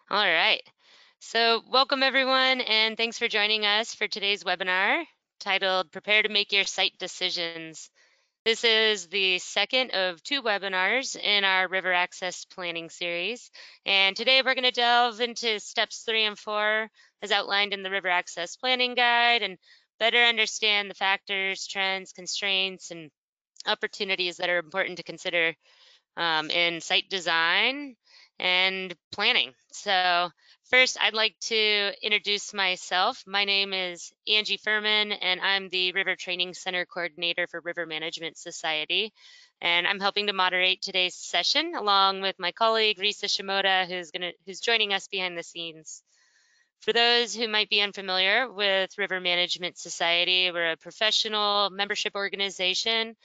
All right. So welcome everyone, and thanks for joining us for today's webinar titled Prepare to Make Your Site Decisions. This is the second of two webinars in our River Access Planning series. And today we're going to delve into steps 3 and 4 as outlined in the River Access Planning Guide and better understand the factors, trends, constraints, and opportunities that are important to consider in site design and planning. So first, I'd like to introduce myself. My name is Angie Furman, and I'm the River Training Center Coordinator for River Management Society. And I'm helping to moderate today's session along with my colleague, Risa Shimoda, who's joining us behind the scenes. For those who might be unfamiliar with River Management Society, we're a professional membership organization,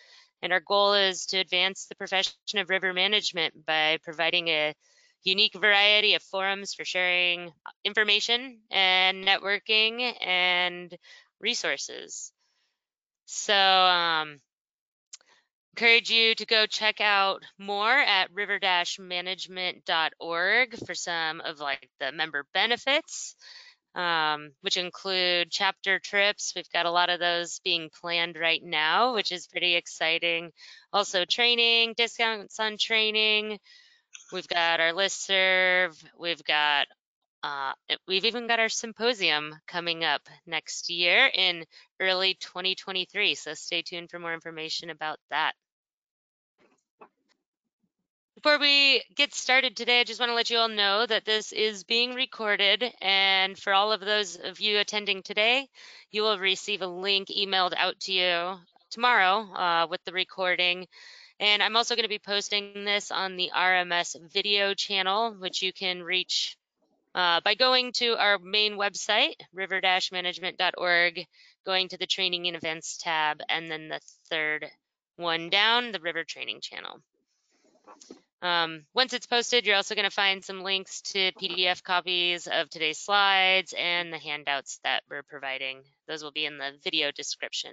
and our goal is to advance the profession of river management by providing a unique variety of forums for sharing information and networking and resources. So encourage you to go check out more at river-management.org for some of the member benefits, which include chapter trips. We've got a lot of those being planned right now, which is pretty exciting. Also training, discounts on training. We've got our listserv. We've even got our symposium coming up next year in early 2023. So stay tuned for more information about that. Before we get started today, I just want to let you all know that this is being recorded, and for all of those of you attending today, you will receive a link emailed out to you tomorrow with the recording. And I'm also going to be posting this on the RMS video channel, which you can reach by going to our main website, river-management.org, going to the Training and Events tab, and then the third one down, the River Training channel. Once it's posted, you're also going to find some links to PDF copies of today's slides and the handouts that we're providing. Those will be in the video description.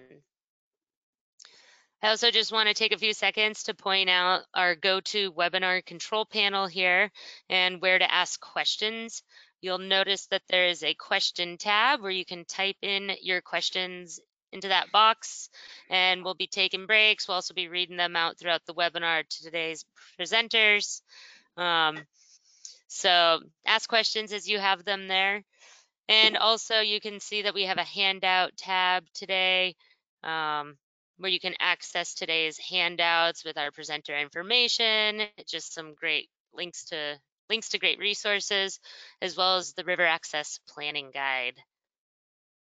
I also just want to take a few seconds to point out our go-to webinar control panel here and where to ask questions. You'll notice that there is a question tab where you can type in your questions into that box, and we'll be taking breaks. We'll also be reading them out throughout the webinar to today's presenters. So ask questions as you have them there. And also you can see that we have a handout tab today where you can access today's handouts with our presenter information, just some great links to great resources, as well as the River Access Planning Guide.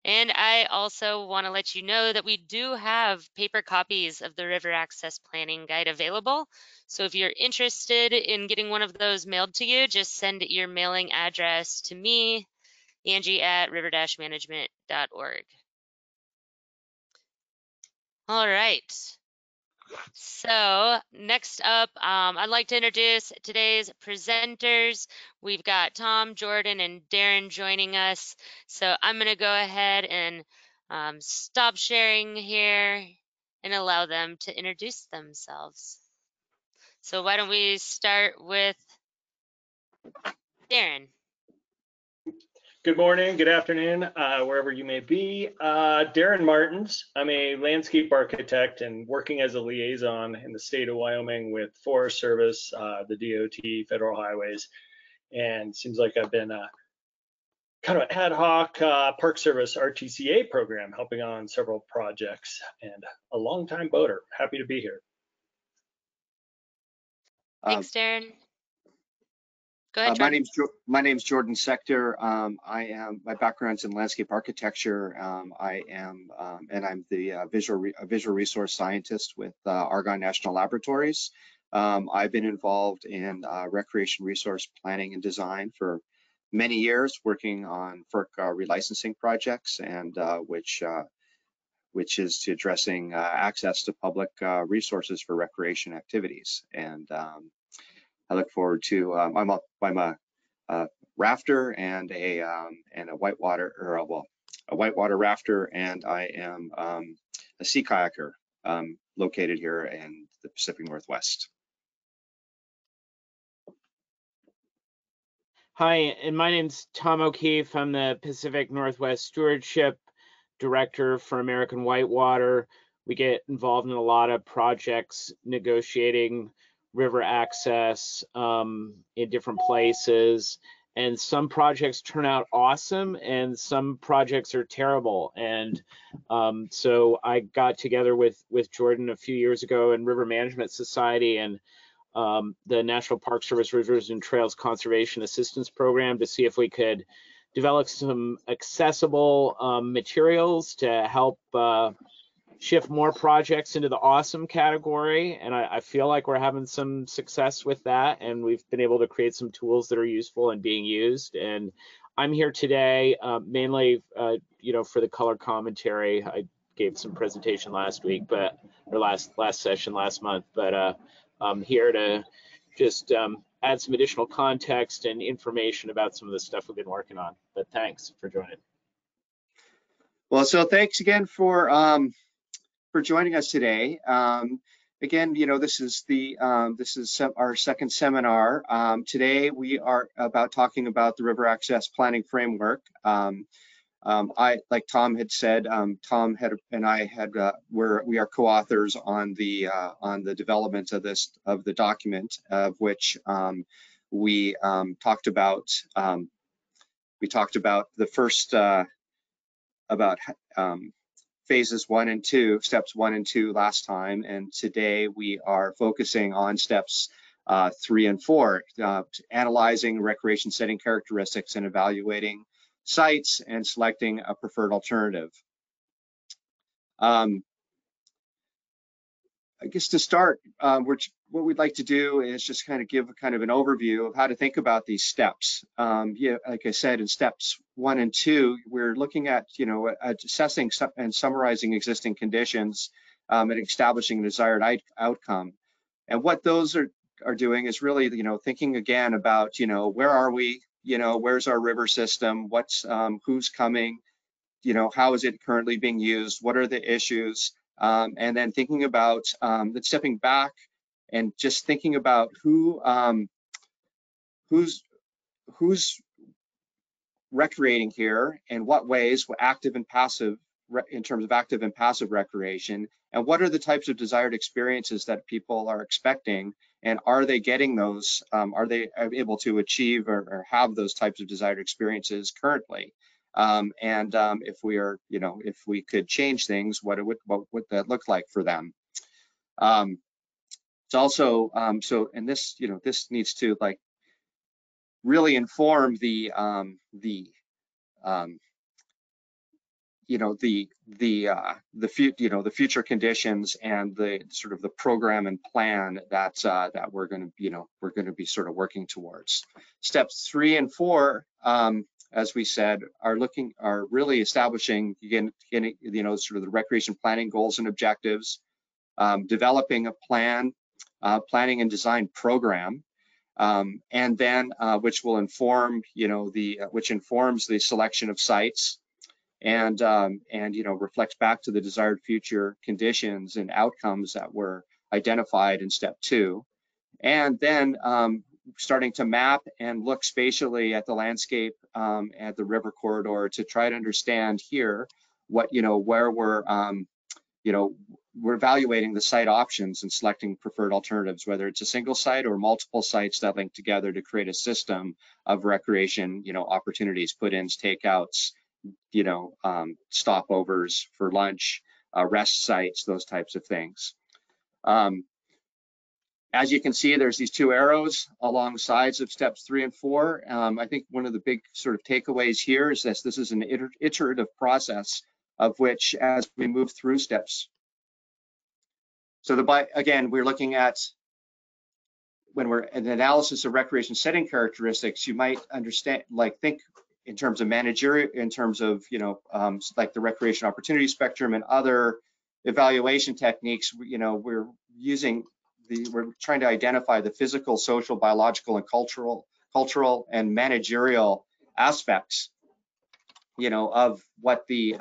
And I also want to let you know that we do have paper copies of the River Access Planning Guide available. So if you're interested in getting one of those mailed to you, just send your mailing address to me, Angie at river-management.org. All right. So next up, I'd like to introduce today's presenters. We've got Tom, Jordan, and Darin joining us. So I'm going to go ahead and stop sharing here and allow them to introduce themselves. So why don't we start with Darin? Good morning, good afternoon, wherever you may be. Darin Martens. I'm a landscape architect and working as a liaison in the state of Wyoming with Forest Service, the DOT, federal highways, and seems like I've been kind of an ad hoc Park Service RTCA program helping on several projects, and a longtime boater. Happy to be here. Thanks, Darin. Go ahead, Jordan. My name's Jordan Secter. My background's in landscape architecture. I'm the visual resource scientist with Argonne National Laboratories. I've been involved in recreation resource planning and design for many years, working on FERC relicensing projects, and which is to addressing access to public resources for recreation activities. And I look forward to. I'm a rafter and a whitewater, a whitewater rafter, and I am a sea kayaker located here in the Pacific Northwest. Hi, and my name's Tom O'Keefe. I'm the Pacific Northwest Stewardship Director for American Whitewater. We get involved in a lot of projects negotiating river access in different places. And some projects turn out awesome and some projects are terrible. And so I got together with Jordan a few years ago in River Management Society and the National Park Service Rivers and Trails Conservation Assistance Program to see if we could develop some accessible materials to help shift more projects into the awesome category. And I feel like we're having some success with that. And we've been able to create some tools that are useful and being used. And I'm here today mainly, for the color commentary. I gave some presentation last week, or last session last month, but I'm here to just add some additional context and information about some of the stuff we've been working on. But thanks for joining. Well, so thanks again for joining us today. Again, this is our second seminar. Today we are talking about the River Access Planning Framework. Like Tom had said, Tom and I we are co-authors on the development of the document, of which we talked about the first about phases 1 and 2, steps 1 and 2 last time, and today we are focusing on steps 3 and 4, analyzing recreation setting characteristics and evaluating sites and selecting a preferred alternative. I guess to start, what we'd like to do is just kind of give an overview of how to think about these steps. Like I said, in steps 1 and 2, we're looking at, assessing and summarizing existing conditions and establishing a desired outcome. And what those are doing is really, thinking again about, where are we, where's our river system, who's coming, how is it currently being used, what are the issues, and then thinking about stepping back and just thinking about who's recreating here, and what ways, active and passive, in terms of active and passive recreation, and what are the types of desired experiences that people are expecting, and are they getting those, are they able to achieve or have those types of desired experiences currently? If we are, if we could change things, what would that look like for them? It's also, and this, this needs to really inform the future conditions and the sort of the program and plan that we're going to be sort of working towards. Steps 3 and 4, as we said, are really establishing again, sort of the recreation planning goals and objectives, developing a planning and design program, and then which will inform, which informs the selection of sites, and reflects back to the desired future conditions and outcomes that were identified in step 2, and then starting to map and look spatially at the landscape at the river corridor to try to understand here what, where we're evaluating the site options and selecting preferred alternatives, whether it's a single site or multiple sites that link together to create a system of recreation, opportunities, put-ins, takeouts, stopovers for lunch, rest sites, those types of things. As you can see, there's these 2 arrows along the sides of steps 3 and 4. I think one of the big sort of takeaways here is this is an iterative process of which, as we move through steps. So again, we're looking at, when we're in analysis of recreation setting characteristics, you might understand, think in terms of managerial, in terms of, like the recreation opportunity spectrum and other evaluation techniques, we're trying to identify the physical, social, biological, and cultural and managerial aspects, of what we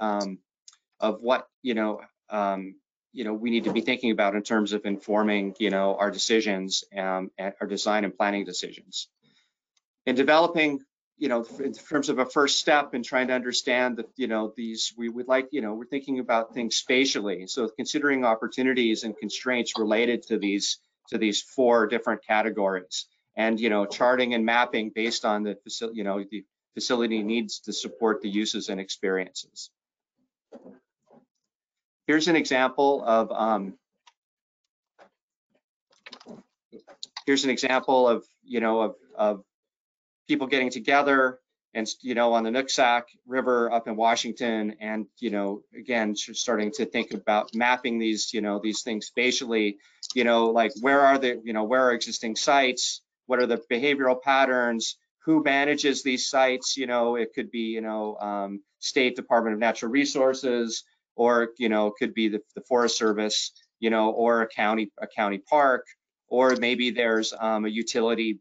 need to be thinking about in terms of informing, our decisions and our design and planning decisions. In developing, in terms of a first step in trying to understand that, we would like, we're thinking about things spatially. So considering opportunities and constraints related to these 4 different categories, and, charting and mapping based on the facility needs to support the uses and experiences. Here's an example of of people getting together and, on the Nooksack River up in Washington, and, again, starting to think about mapping these, these things spatially, like where are existing sites? What are the behavioral patterns? Who manages these sites? It could be, State Department of Natural Resources, or, it could be the Forest Service, or a county park, or maybe there's a utility,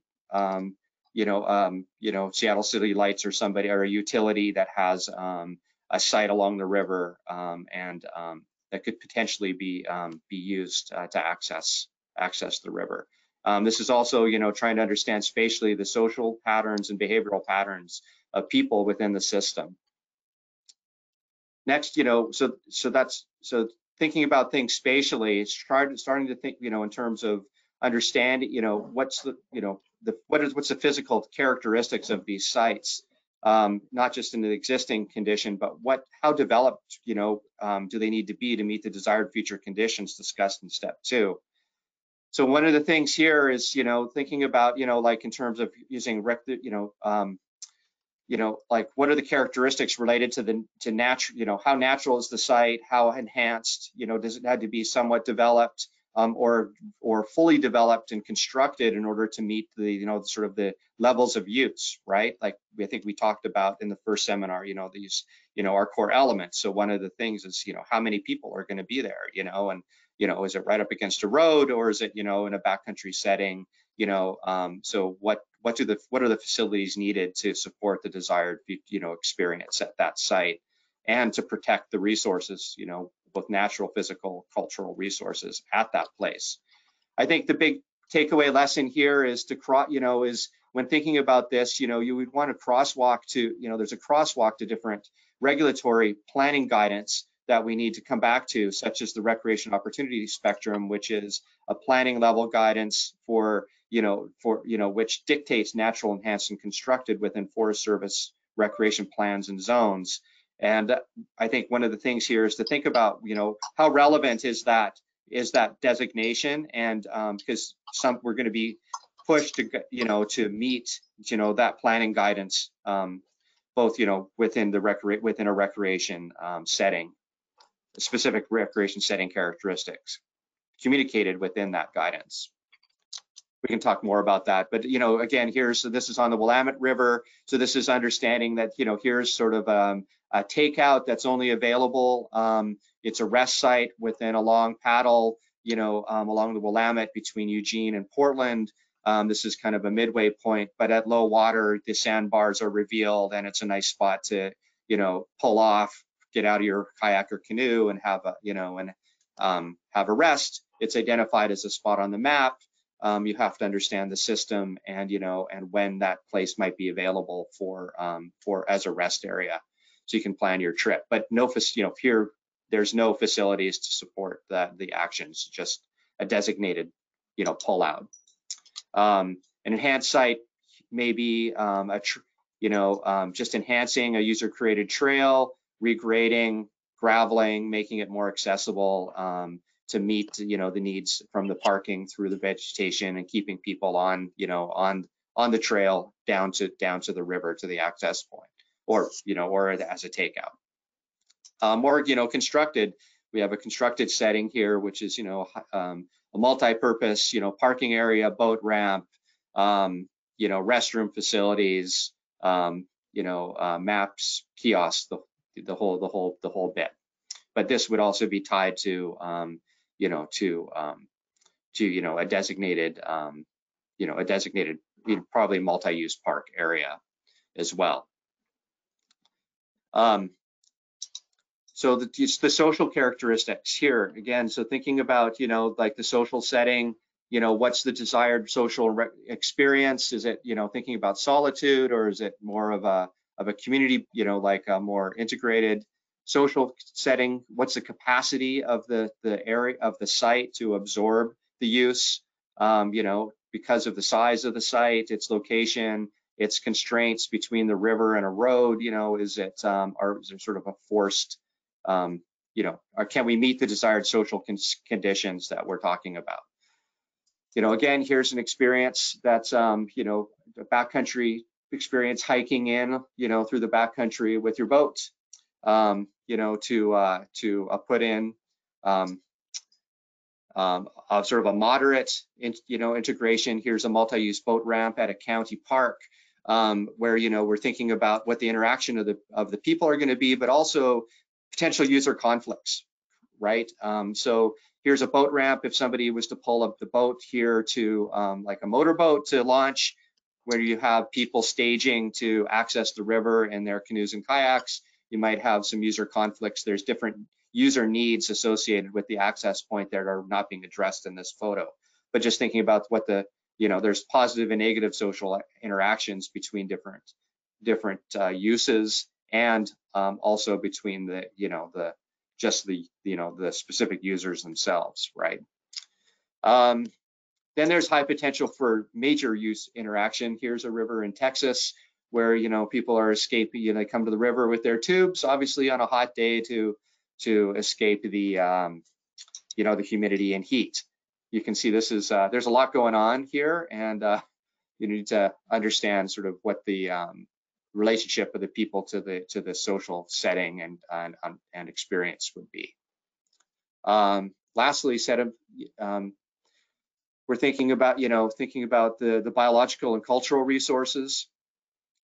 Seattle City Lights or somebody, or a utility that has a site along the river, and that could potentially be used to access the river. This is also, trying to understand spatially the social patterns and behavioral patterns of people within the system. Next, so thinking about things spatially, it's starting to think, in terms of understanding, what's the physical characteristics of these sites, not just in the existing condition, but how developed, do they need to be to meet the desired future conditions discussed in step 2. So one of the things here is, thinking about, like in terms of using, like what are the characteristics related to natural, how natural is the site, how enhanced, does it have to be somewhat developed, or fully developed and constructed in order to meet the, sort of the levels of use, right? Like I think we talked about in the first seminar, these, our core elements. So one of the things is, how many people are going to be there, and, is it right up against a road, or is it, in a backcountry setting, so what are the facilities needed to support the desired, experience at that site, and to protect the resources, both natural, physical, cultural resources at that place. I think the big takeaway lesson here is is when thinking about this, you would want to crosswalk to, there's a crosswalk to different regulatory planning guidance that we need to come back to, such as the recreation opportunity spectrum, which is a planning level guidance for which dictates natural, enhanced, and constructed within Forest Service recreation plans and zones. And I think one of the things here is to think about, how relevant is that designation, and because we're going to be pushed to, to meet, that planning guidance, both, within a recreation setting, specific recreation setting characteristics communicated within that guidance. We can talk more about that, but again, this is on the Willamette River, so this is understanding that here's sort of a takeout that's only available. It's a rest site within a long paddle, along the Willamette between Eugene and Portland. This is kind of a midway point, but at low water, the sandbars are revealed, and it's a nice spot to pull off, get out of your kayak or canoe, and have a rest. It's identified as a spot on the map. You have to understand the system, and and when that place might be available for as a rest area, so you can plan your trip. But here there's no facilities to support the actions, just a designated pull out. An enhanced site may be just enhancing a user created trail, regrading, graveling, making it more accessible to meet the needs from the parking through the vegetation, and keeping people on on the trail down to the river to the access point, or or as a takeout. Or constructed, we have a constructed setting here, which is a multi-purpose parking area, boat ramp, restroom facilities, maps, kiosks, the whole bit. But this would also be tied to a designated probably multi-use park area as well. So the social characteristics here again. So thinking about like the social setting, you know, what's the desired social experience? Is it, you know, thinking about solitude, or is it more of a community, you know, like a more integrated social setting? What's the capacity of the area of the site to absorb the use? You know, because of the size of the site, its location, its constraints between the river and a road, you know, is it, or is there sort of a forced, you know, or can we meet the desired social conditions that we're talking about? You know, again, here's an experience that's, you know, a backcountry experience, hiking in, you know, through the backcountry with your boat, you know, to put in sort of a moderate, you know, integration. Here's a multi-use boat ramp at a county park, where, you know, we're thinking about what the interaction of the people are going to be, but also potential user conflicts, right? So here's a boat ramp. If somebody was to pull up the boat here to like a motorboat to launch, where you have people staging to access the river in their canoes and kayaks, you might have some user conflicts. There's different user needs associated with the access point that are not being addressed in this photo. But just thinking about what the, you know, there's positive and negative social interactions between different uses, and also between the, you know, the you know, the specific users themselves, right? Then there's high potential for major use interaction. Here's a river in Texas where, you know, people are escaping, you know, they come to the river with their tubes, obviously on a hot day to escape the, you know, the humidity and heat. You can see this is, there's a lot going on here, and you need to understand sort of what the relationship of the people to the social setting and experience would be. Lastly, we're thinking about, you know, the biological and cultural resources.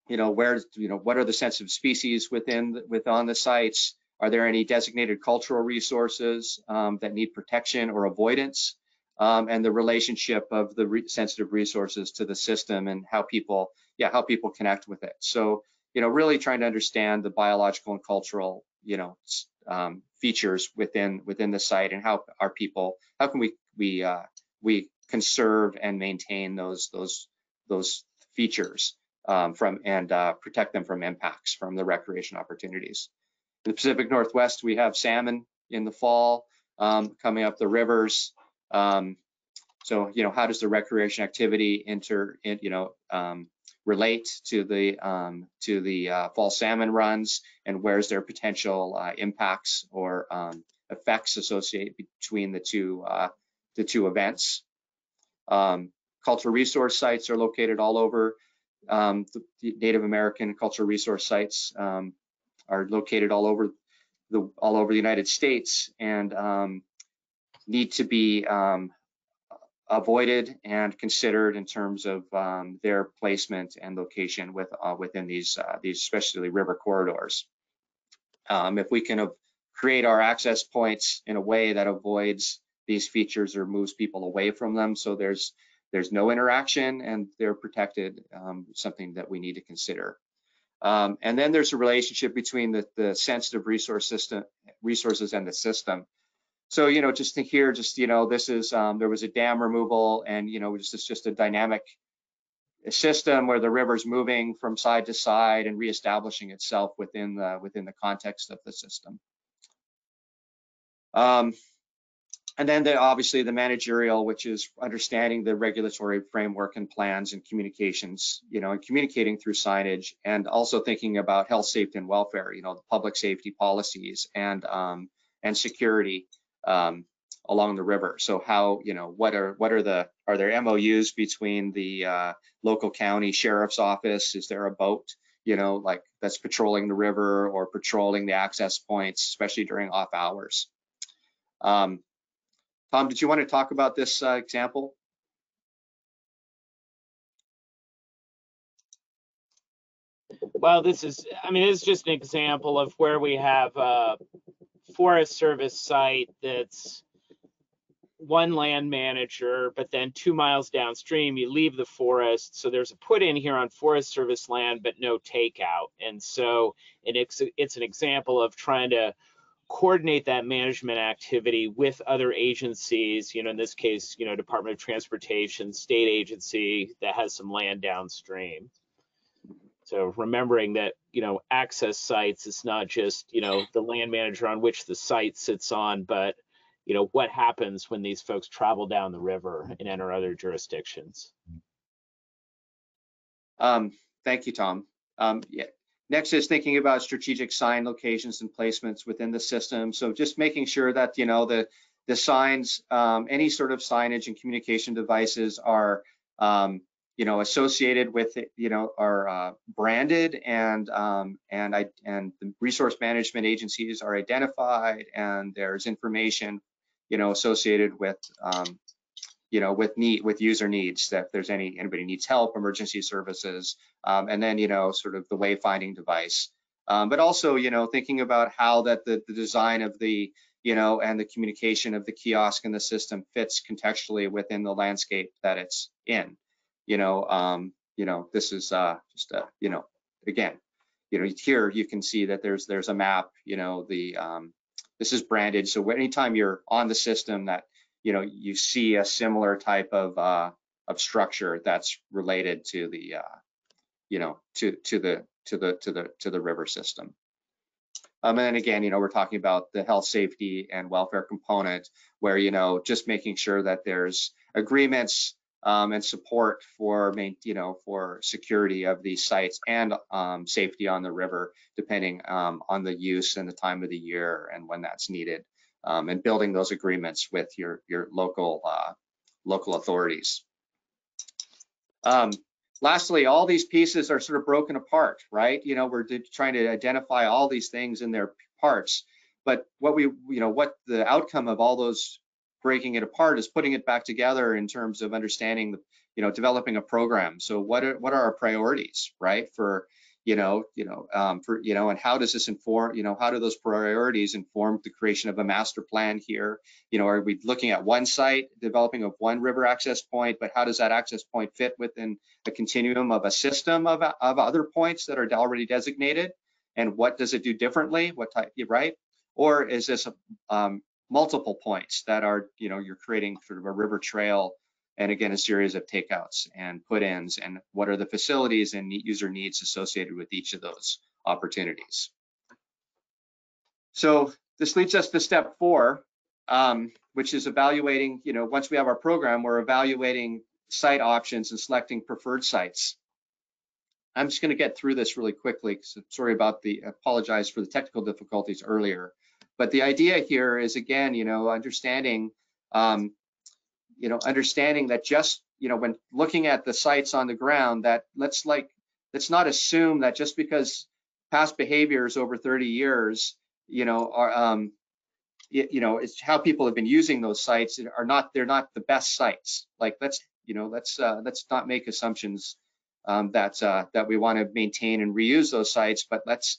You know, where, you know, what are the sensitive species on the sites? Are there any designated cultural resources that need protection or avoidance? And the relationship of the sensitive resources to the system, and how people connect with it. So, you know, really trying to understand the biological and cultural, you know, features within the site, and how can we conserve and maintain those features and protect them from impacts from the recreation opportunities. In the Pacific Northwest, we have salmon in the fall coming up the rivers. So, you know, how does the recreation activity relate to the fall salmon runs, and where's their potential impacts or effects associated between the two events? Cultural resource sites are located all over. The Native American cultural resource sites are located all over the United States, and need to be avoided and considered in terms of their placement and location within these especially river corridors. If we can create our access points in a way that avoids these features or moves people away from them, so there's no interaction and they're protected, something that we need to consider. And then there's a relationship between the sensitive resources and the system. So, you know, just think here, you know, this is, there was a dam removal, and, you know, it's just a dynamic system where the river's moving from side to side and reestablishing itself within the context of the system. And then obviously the managerial, which is understanding the regulatory framework and plans and communications, you know, and communicating through signage, and also thinking about health, safety, and welfare, you know, the public safety policies and security along the river. So how, you know, are there MOUs between the local county sheriff's office? Is there a boat, you know, like that's patrolling the river or patrolling the access points, especially during off hours? Tom, did you want to talk about this example? Well, this is just an example of where we have a Forest Service site that's one land manager, but then 2 miles downstream, you leave the forest. So there's a put in here on Forest Service land, but no takeout. And so it's an example of trying to coordinate that management activity with other agencies, in this case, Department of Transportation, state agency that has some land downstream. So remembering that, access sites, it's not just, the land manager on which the site sits on, but, what happens when these folks travel down the river and enter other jurisdictions. Thank you, Tom. Yeah. Next is thinking about strategic sign locations and placements within the system. So just making sure that, the signs, any sort of signage and communication devices are, associated with, are branded, and the resource management agencies are identified, and there's information, associated with, with user needs, that if there's anybody needs help, emergency services, and then, sort of the wayfinding device. But also, thinking about how that the design of the, and the communication of the kiosk and the system fits contextually within the landscape that it's in. This is just a, again, here you can see that there's a map, this is branded. So anytime you're on the system that, you see a similar type of structure that's related to the, to the river system. And then again, we're talking about the health, safety, and welfare component, where, just making sure that there's agreements and support for, for security of these sites and safety on the river, depending on the use and the time of the year and when that's needed. And building those agreements with your local authorities. Lastly, all these pieces are sort of broken apart, right? We're trying to identify all these things in their parts, but what what the outcome of all those breaking it apart is putting it back together in terms of understanding, developing a program. So what are our priorities, right? For and how does this inform, how do those priorities inform the creation of a master plan here? Are we looking at one site, developing of one river access point, but how does that access point fit within the continuum of a system of other points that are already designated? And what does it do differently? What type, right? Or is this multiple points that are, you're creating sort of a river trail, and again, a series of takeouts and put-ins, and what are the facilities and user needs associated with each of those opportunities? So this leads us to step 4, which is evaluating, once we have our program, we're evaluating site options and selecting preferred sites. I'm just going to get through this really quickly, because sorry about apologize for the technical difficulties earlier. But the idea here is, again, understanding, understanding that just, when looking at the sites on the ground, that let's not assume that just because past behaviors over 30 years, are, it's how people have been using those sites they're not the best sites. Like, let's not make assumptions that we want to maintain and reuse those sites, but let's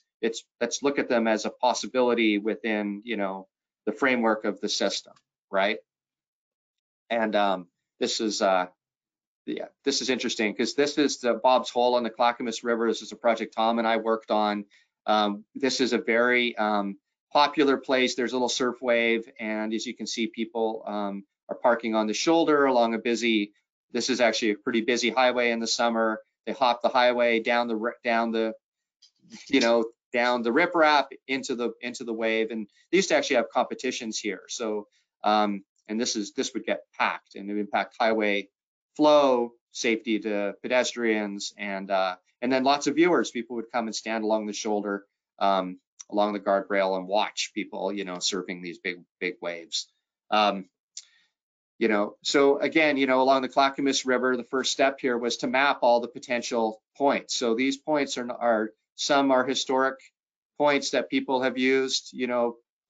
look at them as a possibility within, the framework of the system, right? And this is interesting, because this is the Bob's Hole on the Clackamas River. This is a project Tom and I worked on. This is a very popular place. There's a little surf wave, and as you can see, people are parking on the shoulder along this is actually a pretty busy highway in the summer. They hop the highway down the riprap into the wave, and they used to actually have competitions here. So and this would get packed, and it would impact highway flow, safety to pedestrians, and then lots of viewers. People would come and stand along the shoulder, along the guardrail, and watch people, surfing these big waves. So again, along the Clackamas River, the first step here was to map all the potential points. So these points some are historic points that people have used,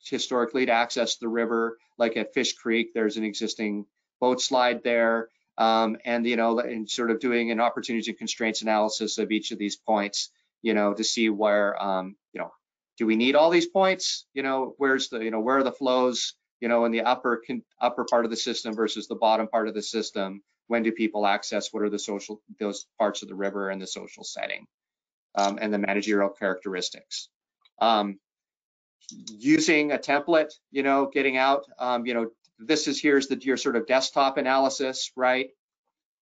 historically to access the river. Like at Fish Creek, there's an existing boat slide there, and sort of doing an opportunities and constraints analysis of each of these points, to see where, do we need all these points? Where's the, where are the flows, in the upper part of the system versus the bottom part of the system? When do people access? What are those parts of the river and the social setting, and the managerial characteristics? using a template, getting out, here's your sort of desktop analysis, right?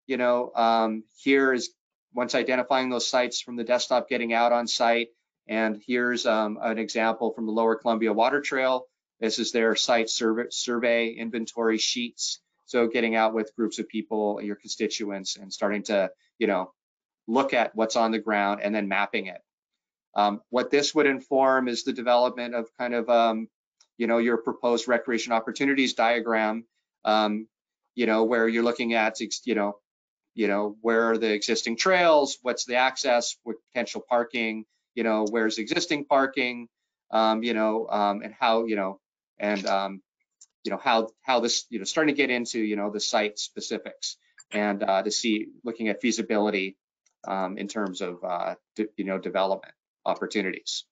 Here is once identifying those sites from the desktop, getting out on site. And here's an example from the Lower Columbia Water Trail. This is their site survey inventory sheets. So getting out with groups of people, your constituents, and starting to, look at what's on the ground and then mapping it. What this would inform is the development of kind of, your proposed recreation opportunities diagram, where you're looking at, where are the existing trails, what's the access, what potential parking, where's existing parking, and how, how this, starting to get into, the site specifics and to see, looking at feasibility in terms of, development opportunities.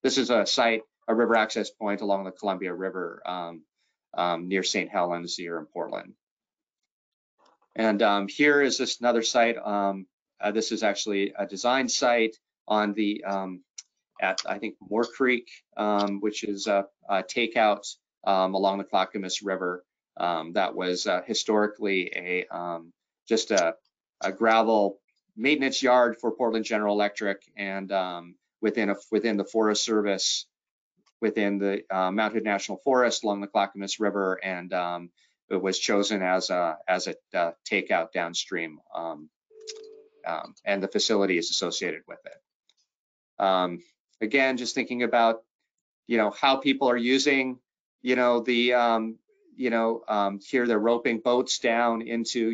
This is a site, a river access point along the Columbia River near St. Helens here in Portland. And here is this another site. This is actually a design site on the, at I think Moore Creek, which is a takeout along the Clackamas River. That was historically just a gravel maintenance yard for Portland General Electric, and within the Forest Service, within the Mount Hood National Forest along the Clackamas River, and it was chosen as a takeout downstream, and the facilities associated with it. Again, just thinking about how people are using the here they're roping boats down into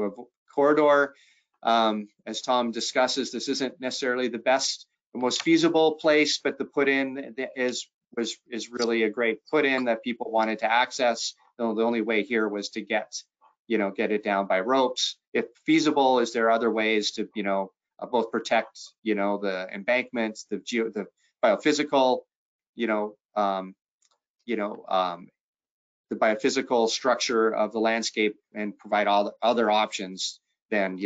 a corridor. As Tom discusses, this isn't necessarily the best, the most feasible place, but the put-in is really a great put-in that people wanted to access. The only way here was to get it down by ropes. If feasible, is there other ways to both protect the embankments, the biophysical, the biophysical structure of the landscape, and provide all the other options than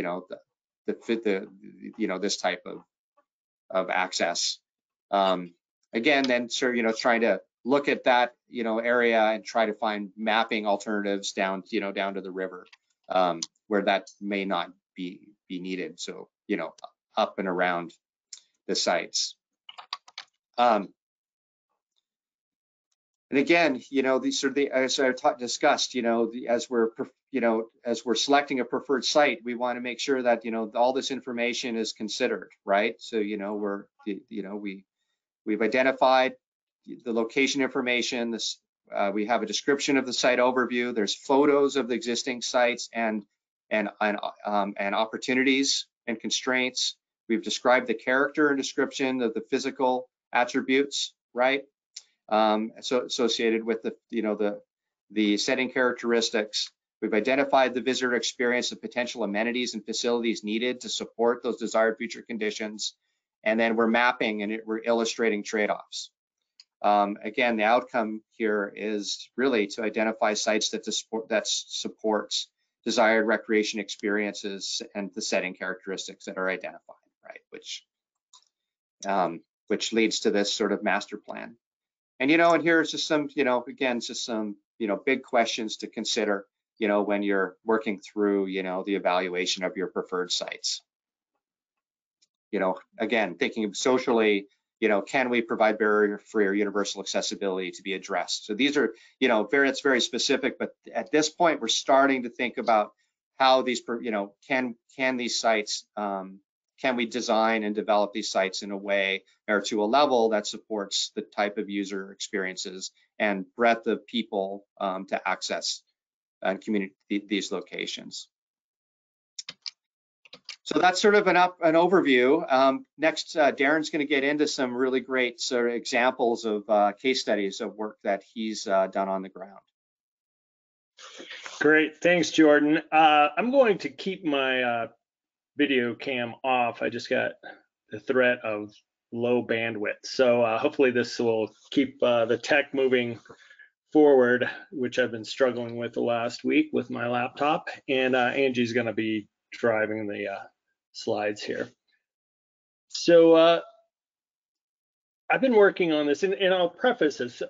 this type of access. Again, then trying to look at that area and try to find mapping alternatives down down to the river where that may not be needed. So up and around the sites. And again, these sort of as I discussed, as we're selecting a preferred site, we want to make sure that all this information is considered, right? So we've identified the location information. We have a description of the site overview. There's photos of the existing sites and opportunities and constraints. We've described the character and description of the physical attributes, right? Associated with the setting characteristics. We've identified the visitor experience, the potential amenities and facilities needed to support those desired future conditions. And then we're mapping and we're illustrating trade-offs. Again, the outcome here is really to identify sites that supports desired recreation experiences and the setting characteristics that are identified, right? Which leads to this sort of master plan. And and here's just some, again, just some, big questions to consider, when you're working through, the evaluation of your preferred sites. Again, thinking socially, can we provide barrier-free or universal accessibility to be addressed? So these are, it's very specific, but at this point, we're starting to think about how these, can these sites, can we design and develop these sites in a way or to a level that supports the type of user experiences and breadth of people to access and community these locations? So that's sort of an overview. Next, Darin's going to get into some really great sort of examples of case studies of work that he's done on the ground. Great, thanks, Jordan. I'm going to keep my video cam off. I just got the threat of low bandwidth. So hopefully this will keep the tech moving forward, which I've been struggling with the last week with my laptop. And Angie's going to be driving the slides here. So I've been working on this, and I'll preface this.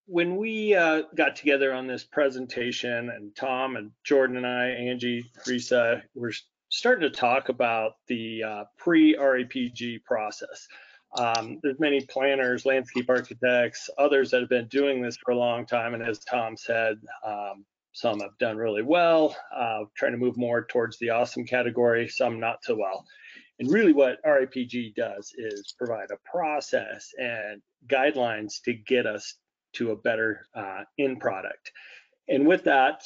When we got together on this presentation, and Tom and Jordan and I, Angie, Teresa, we're starting to talk about the pre-RAPG process. There's many planners, landscape architects, others that have been doing this for a long time, and as Tom said, some have done really well, trying to move more towards the awesome category, some not so well. And really what RAPG does is provide a process and guidelines to get us to a better end product. And with that,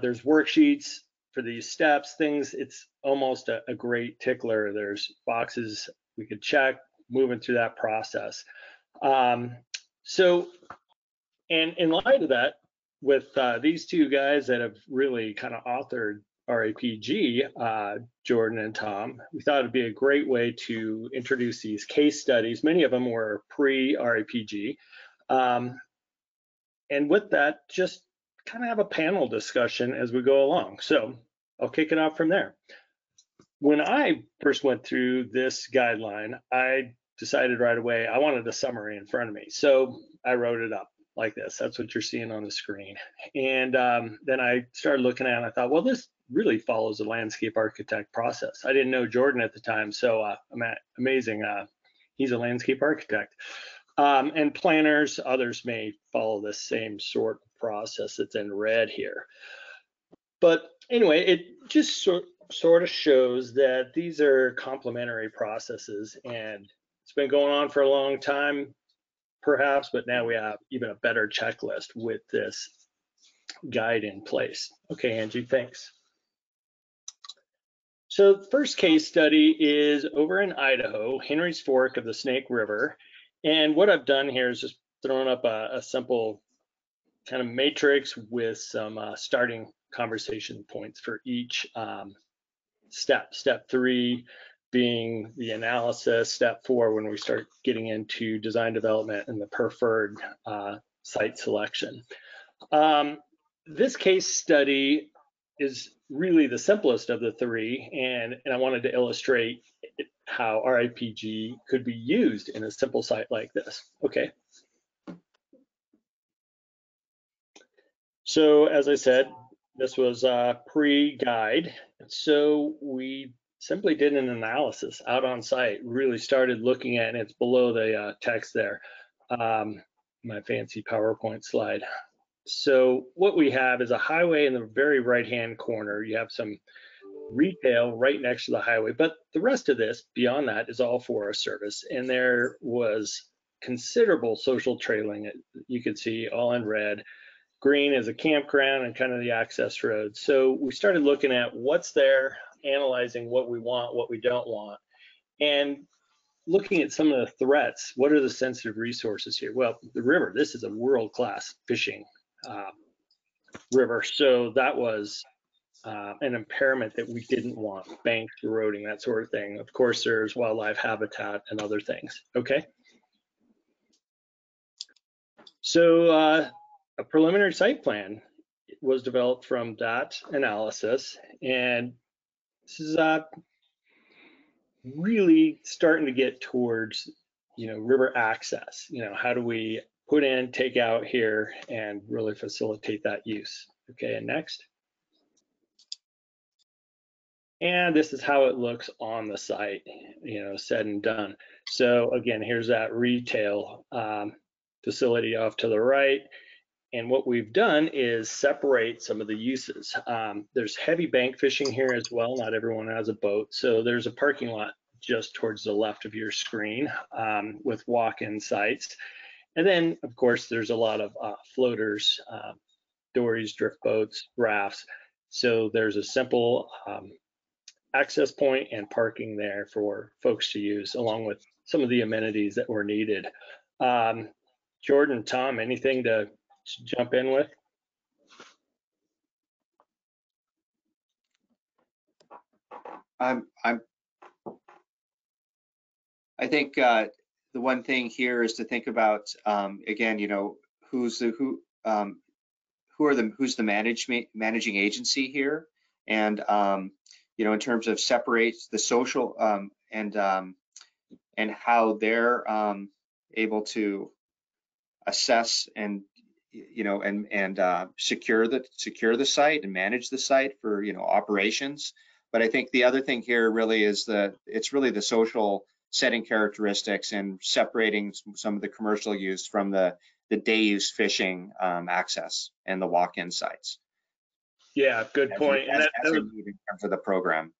there's worksheets for these steps, things. It's almost a great tickler. There's boxes we could check moving through that process. So, and in light of that, with these two guys that have really kind of authored RAPG, Jordan and Tom, we thought it'd be a great way to introduce these case studies. Many of them were pre-RAPG. And with that, just kind of have a panel discussion as we go along. So I'll kick it off from there. When I first went through this guideline, I decided right away I wanted a summary in front of me. So I wrote it up like this. That's what you're seeing on the screen. And then I started looking at it and I thought, well, this really follows the landscape architect process. I didn't know Jordan at the time, so amazing. He's a landscape architect. And planners, others may follow the same sort of process that's in red here. But anyway, it just sort of shows that these are complementary processes, and it's been going on for a long time, perhaps, but now we have even a better checklist with this guide in place. Okay, Angie, thanks. So the first case study is over in Idaho, Henry's Fork of the Snake River. And what I've done here is just thrown up a simple kind of matrix with some starting conversation points for each step. Step 3 being the analysis, step 4 when we start getting into design development and the preferred site selection. This case study is really the simplest of the 3, and I wanted to illustrate how RAPG could be used in a simple site like this. Okay. So as I said, this was a pre-guide. So we simply did an analysis out on site, really started looking at, and it's below the text there, my fancy PowerPoint slide. So what we have is a highway in the very right-hand corner. You have some retail right next to the highway, but the rest of this, beyond that, is all Forest Service. And there was considerable social trailing. You could see all in red. Green is a campground and kind of the access road. So we started looking at what's there, analyzing what we want, what we don't want, and looking at some of the threats. What are the sensitive resources here? Well, the river, this is a world-class fishing river. So that was an impairment that we didn't want, banks eroding, that sort of thing. Of course, there's wildlife habitat and other things, okay? So a preliminary site plan was developed from that analysis, and this is really starting to get towards, river access. How do we put in, take out here, and really facilitate that use? Okay, and next. And this is how it looks on the site, said and done. So again, here's that retail facility off to the right. And what we've done is separate some of the uses. There's heavy bank fishing here as well. Not everyone has a boat. So there's a parking lot just towards the left of your screen with walk-in sites. And then, of course, there's a lot of floaters, dories, drift boats, rafts. So there's a simple access point and parking there for folks to use, along with some of the amenities that were needed. Jordan, Tom, anything to jump in with? I think the one thing here is to think about again, who's the managing agency here, and in terms of separate the social and how they're able to assess and secure the site and manage the site for operations. But I think the other thing here really is it's really the social setting characteristics and separating some of the commercial use from the day use fishing access and the walk-in sites. Yeah, good point. As a need in terms of the program.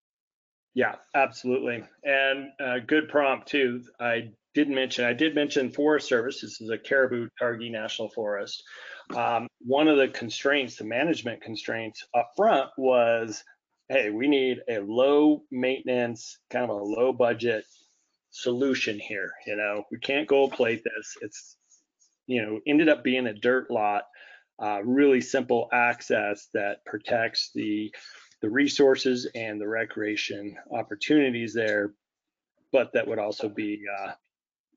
Yeah, absolutely. And good prompt too. I did mention Forest Service. This is a Caribou Targhee National Forest. One of the constraints, the management constraints up front was, hey, we need a low maintenance, kind of a low budget solution here. We can't gold plate this. It's, ended up being a dirt lot, really simple access that protects the resources and the recreation opportunities there, but that would also be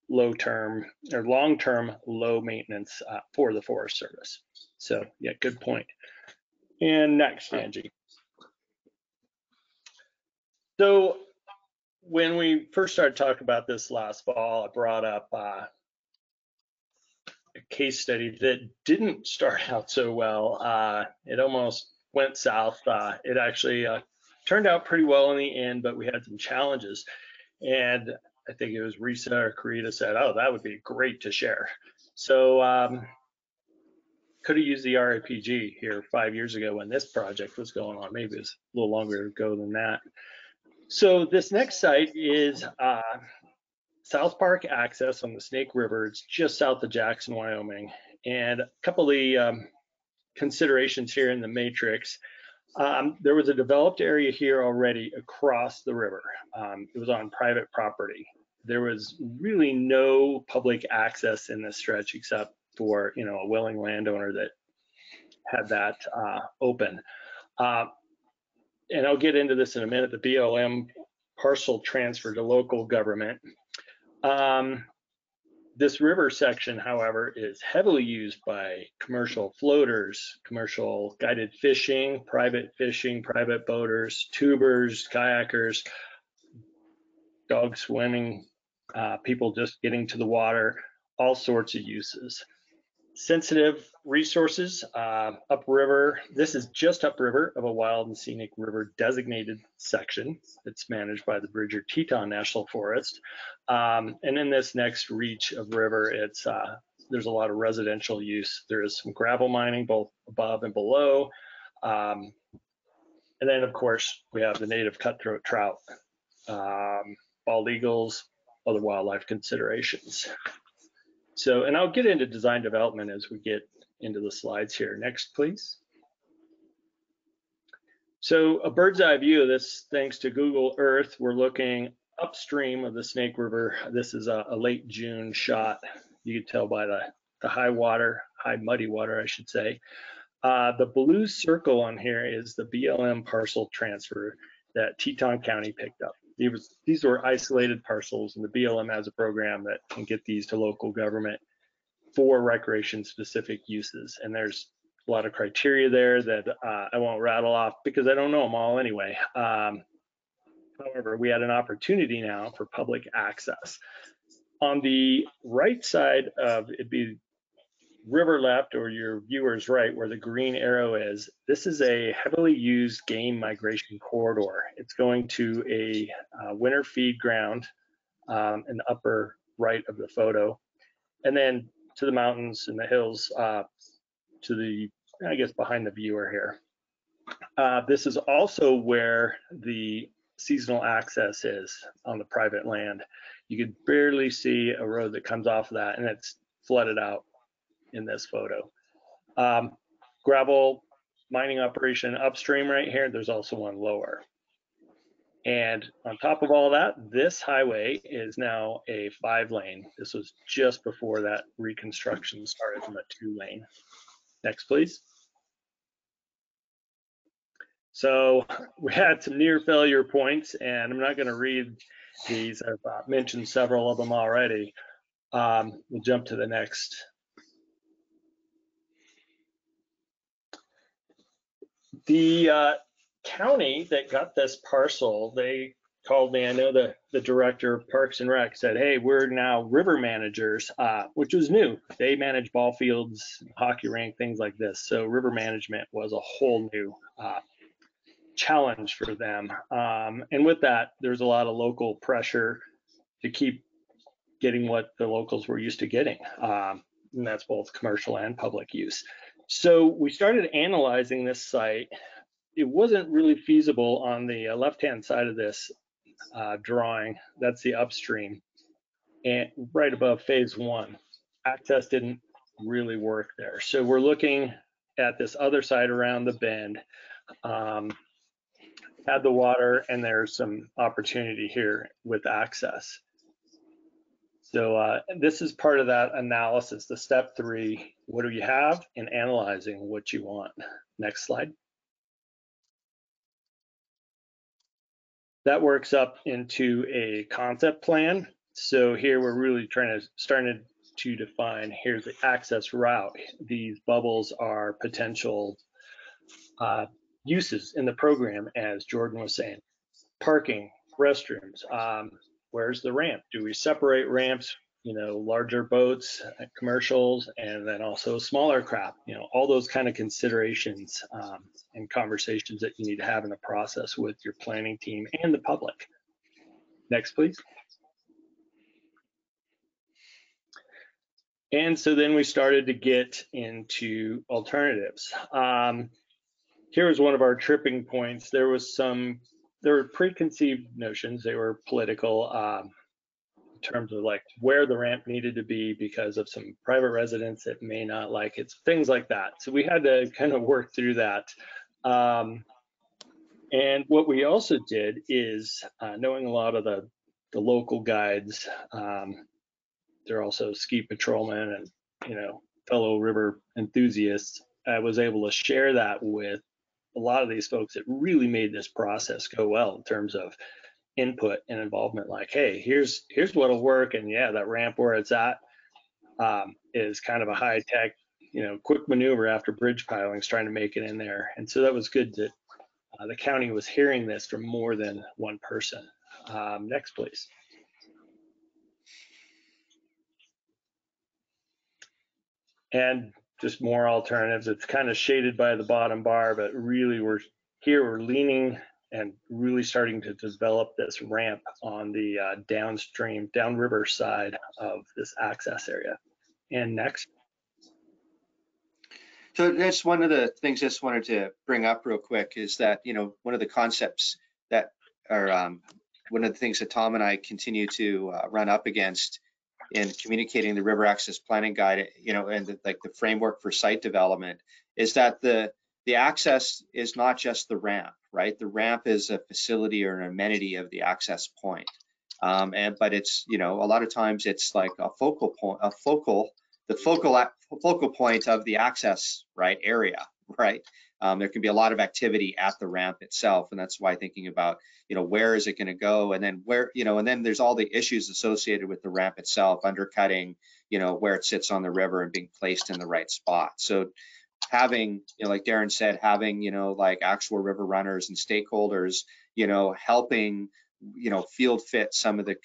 low-term or long-term low maintenance for the Forest Service. So yeah, good point. And next, Angie. So when we first started talking about this last fall, I brought up a case study that didn't start out so well. It almost went south. It actually turned out pretty well in the end, but we had some challenges. And I think it was Risa or Karita said, oh, that would be great to share. So could have used the RAPG here 5 years ago when this project was going on. Maybe it's a little longer ago than that. So this next site is South Park access on the Snake River. It's just south of Jackson, Wyoming. And a couple of the considerations here in the matrix. There was a developed area here already across the river. It was on private property. There was really no public access in this stretch except for a willing landowner that had that open. And I'll get into this in a minute. The BLM parcel transfer to local government. This river section, however, is heavily used by commercial floaters, commercial guided fishing, private boaters, tubers, kayakers, dog swimming, people just getting to the water, all sorts of uses. Sensitive resources, upriver. This is just upriver of a wild and scenic river designated section. It's managed by the Bridger-Teton National Forest. And in this next reach of river, there's a lot of residential use. There is some gravel mining both above and below. And then, of course, we have the native cutthroat trout, bald eagles, other wildlife considerations. So, and I'll get into design development as we get into the slides here. Next, please. So a bird's eye view of this, thanks to Google Earth, we're looking upstream of the Snake River. This is a late June shot. You can tell by the high muddy water, I should say. The blue circle on here is the BLM parcel transfer that Teton County picked up. These were isolated parcels, and the BLM has a program that can get these to local government for recreation-specific uses. And there's a lot of criteria there that I won't rattle off because I don't know them all anyway. However, we had an opportunity now for public access. On the right side of it'd be river left or your viewer's right where the green arrow is, this is a heavily used game migration corridor. It's going to a winter feed ground in the upper right of the photo, and then to the mountains and the hills to the, I guess, behind the viewer here. This is also where the seasonal access is on the private land. You could barely see a road that comes off of that, and it's flooded out in this photo. Gravel mining operation upstream right here. There's also one lower. And on top of all that, this highway is now a 5-lane. This was just before that reconstruction started from a 2-lane. Next, please. So we had some near failure points, and I'm not going to read these. I've mentioned several of them already. We'll jump to the next. The county that got this parcel, they called me. I know the director of Parks and Rec said, "Hey, we're now river managers," which was new. They manage ball fields, hockey rink, things like this. So river management was a whole new challenge for them. And with that, there's a lot of local pressure to keep getting what the locals were used to getting. And that's both commercial and public use. So we started analyzing this site. It wasn't really feasible on the left-hand side of this drawing. That's the upstream, and right above phase one. Access didn't really work there. So we're looking at this other side around the bend. Had the water, and there's some opportunity here with access. So this is part of that analysis, the step 3, what do you have, and analyzing what you want. Next slide. That works up into a concept plan. So here we're really starting to define, here's the access route. These bubbles are potential uses in the program, as Jordan was saying. Parking, restrooms, where's the ramp? Do we separate ramps, larger boats, commercials, and then also smaller craft, all those kind of considerations and conversations that you need to have in the process with your planning team and the public. Next, please. And so then we started to get into alternatives. Here was one of our tripping points. There were preconceived notions. They were political in terms of like where the ramp needed to be because of some private residents that may not like it, things like that. So we had to kind of work through that. And what we also did is knowing a lot of the local guides, they're also ski patrolmen and, fellow river enthusiasts. I was able to share that with a lot of these folks that really made this process go well in terms of input and involvement. Like, hey, here's what'll work, and yeah, that ramp where it's at is kind of a high tech, quick maneuver after bridge pilings, trying to make it in there. And so that was good that the county was hearing this from more than one person. Next, please. And just more alternatives. It's kind of shaded by the bottom bar, but really we're leaning and really starting to develop this ramp on the downriver side of this access area. And next. So that's one of the things I just wanted to bring up real quick is that, one of the concepts that are one of the things that Tom and I continue to run up against in communicating the river access planning guide, and the framework for site development is that the access is not just the ramp, right? The ramp is a facility or an amenity of the access point. But it's, a lot of times it's like the focal point of the access, right, area, right? There can be a lot of activity at the ramp itself, and that's why thinking about, where is it going to go, and then where, and then there's all the issues associated with the ramp itself, undercutting, where it sits on the river and being placed in the right spot. So having, like Darin said, having, like actual river runners and stakeholders, helping, field fit some of the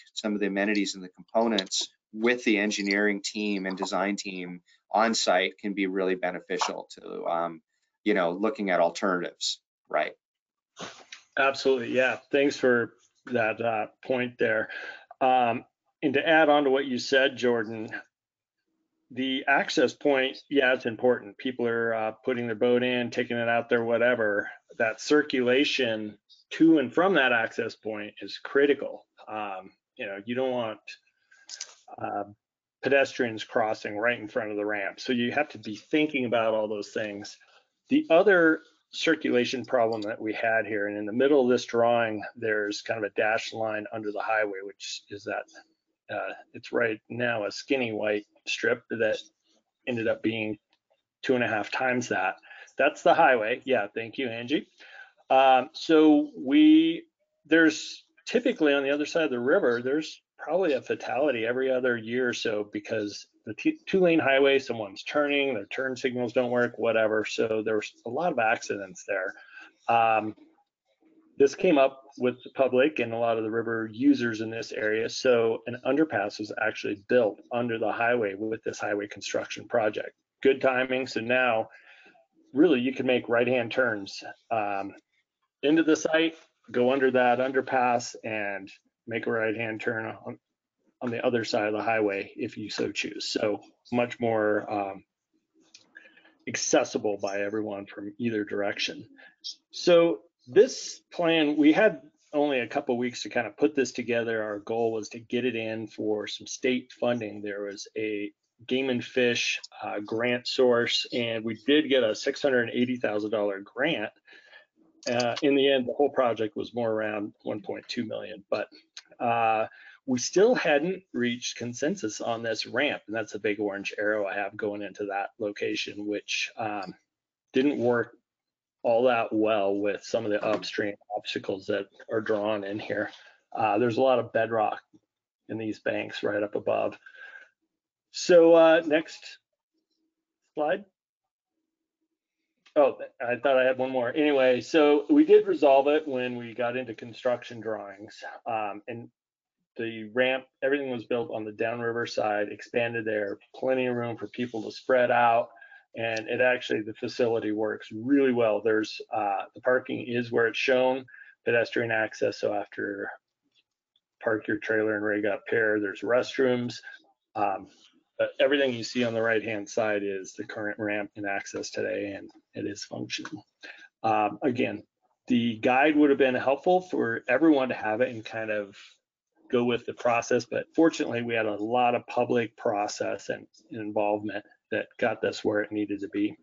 amenities and the components with the engineering team and design team on site can be really beneficial to, looking at alternatives, right? Absolutely, yeah. Thanks for that point there. And to add on to what you said, Jordan, the access point, yeah, it's important. People are putting their boat in, taking it out there, whatever. That circulation to and from that access point is critical. You don't want pedestrians crossing right in front of the ramp. So you have to be thinking about all those things. The other circulation problem that we had here, and in the middle of this drawing, there's kind of a dashed line under the highway, which is that it's right now a skinny white strip that ended up being 2.5 times that. That's the highway. Yeah, thank you, Angie. So there's typically on the other side of the river, there's probably a fatality every other year or so because the 2-lane highway, someone's turning, their turn signals don't work, whatever. So there's a lot of accidents there. this came up with the public and a lot of the river users in this area. So an underpass was actually built under the highway with this highway construction project. Good timing. So now really you can make right-hand turns into the site, go under that underpass and make a right-hand turn on the other side of the highway if you so choose. So much more accessible by everyone from either direction. So this plan, we had only a couple weeks to kind of put this together. Our goal was to get it in for some state funding. There was a game and fish grant source, and we did get a $680,000 grant. In the end, the whole project was more around 1.2 million, but we still hadn't reached consensus on this ramp, and that's a big orange arrow I have going into that location, which didn't work all that well with some of the upstream obstacles that are drawn in here. There's a lot of bedrock in these banks right up above. So next slide. Oh, I thought I had one more. Anyway, so we did resolve it when we got into construction drawings. And the ramp, everything was built on the downriver side, expanded there, plenty of room for people to spread out. And it actually, the facility works really well. There's the parking is where it's shown, pedestrian access. So after park your trailer and rig up here, there's restrooms. But everything you see on the right-hand side is the current ramp and access today, and it is functional. Again, the guide would have been helpful for everyone to have it and kind of go with the process, but fortunately we had a lot of public process and involvement that got this where it needed to be.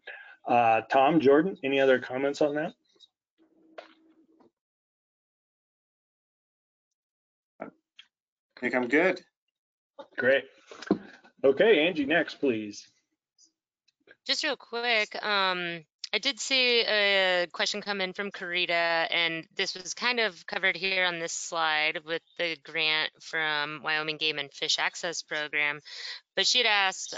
Tom, Jordan, any other comments on that? I think I'm good. Great. Okay, Angie, next, please. Just real quick, I did see a question come in from Karita, and this was kind of covered here on this slide with the grant from Wyoming Game and Fish Access Program. But she had asked,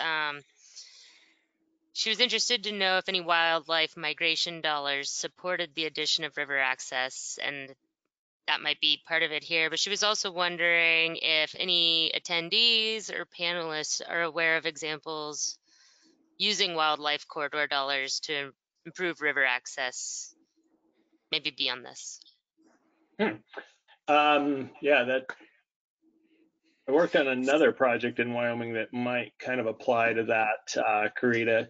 she was interested to know if any wildlife migration dollars supported the addition of river access, and that might be part of it here. But she was also wondering if any attendees or panelists are aware of examples using wildlife corridor dollars to improve river access, maybe beyond this. Yeah, that I worked on another project in Wyoming that might kind of apply to that, Karita.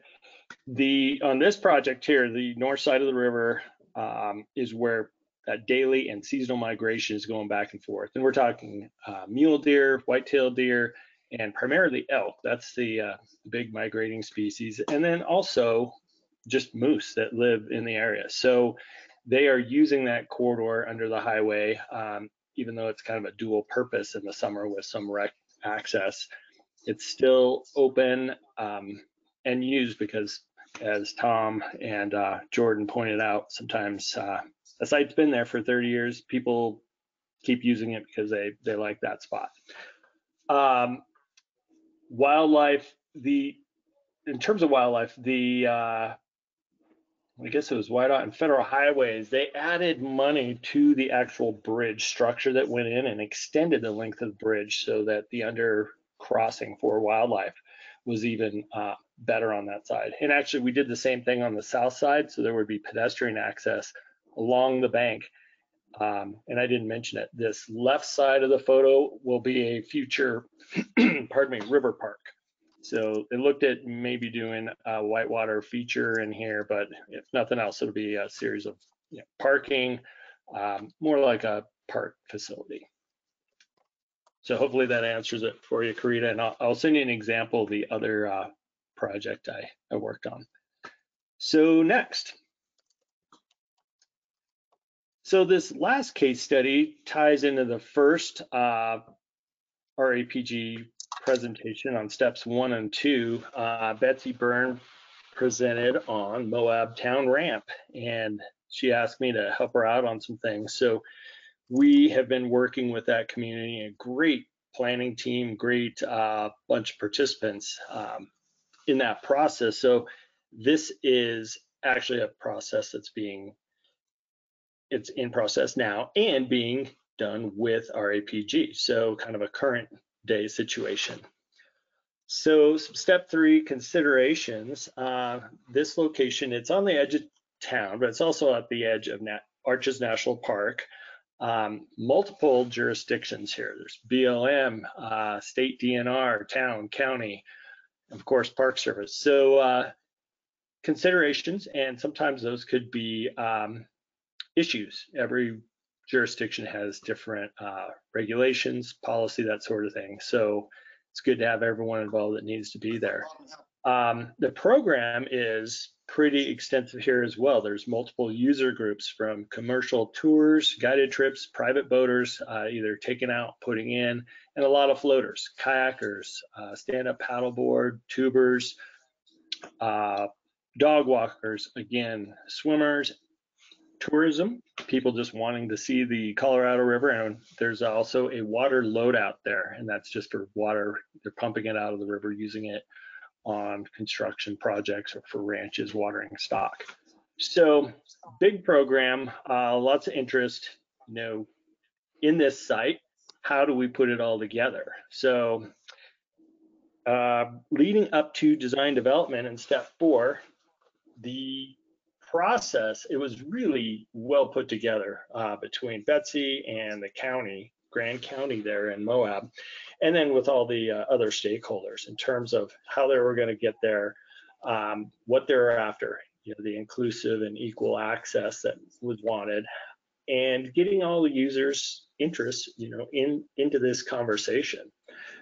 On this project here, the north side of the river is where that daily and seasonal migration is going back and forth. And we're talking mule deer, white-tailed deer, and primarily elk. That's the big migrating species. And then also just moose that live in the area. So they are using that corridor under the highway, even though it's kind of a dual purpose in the summer with some rec access. It's still open and used because, as Tom and Jordan pointed out, sometimes a site's been there for 30 years. People keep using it because they like that spot. Wildlife, in terms of wildlife, I guess it was WIDOT and Federal Highways, they added money to the actual bridge structure that went in and extended the length of the bridge so that the under crossing for wildlife was even better on that side. And actually, we did the same thing on the south side, so there would be pedestrian access along the bank. And I didn't mention it. This left side of the photo will be a future, pardon me, river park. So they looked at maybe doing a Whitewater feature in here, but if nothing else, it'll be a series of parking, more like a park facility. So hopefully that answers it for you, Karita, and I'll send you an example of the other project I worked on. So next. So this last case study ties into the first RAPG presentation on steps 1 and 2. Betsy Byrne presented on Moab Town Ramp, and she asked me to help her out on some things. So we have been working with that community, a great planning team, great bunch of participants in that process. So this is actually a process that's being it's in process now and being done with RAPG. So kind of a current day situation. So step 3 considerations. This location, it's on the edge of town, but it's also at the edge of Arches National Park. Multiple jurisdictions here. There's BLM, state DNR, town, county, of course, Park Service. So considerations, and sometimes those could be issues. Every jurisdiction has different regulations, policy, that sort of thing. So it's good to have everyone involved that needs to be there. The program is pretty extensive here as well. There's multiple user groups, from commercial tours, guided trips, private boaters, either taking out, putting in, and a lot of floaters, kayakers, stand-up paddleboard, tubers, dog walkers, again, swimmers, tourism, people just wanting to see the Colorado River, and there's also a water loadout there, and that's just for water. They're pumping it out of the river, using it on construction projects or for ranches watering stock. So big program, lots of interest, in this site. How do we put it all together? So leading up to design development in step 4, the process, it was really well put together between Betsy and the county, Grand County there in Moab, and then with all the other stakeholders in terms of how they were going to get there, what they were after, the inclusive and equal access that was wanted, and getting all the users' interest, into this conversation.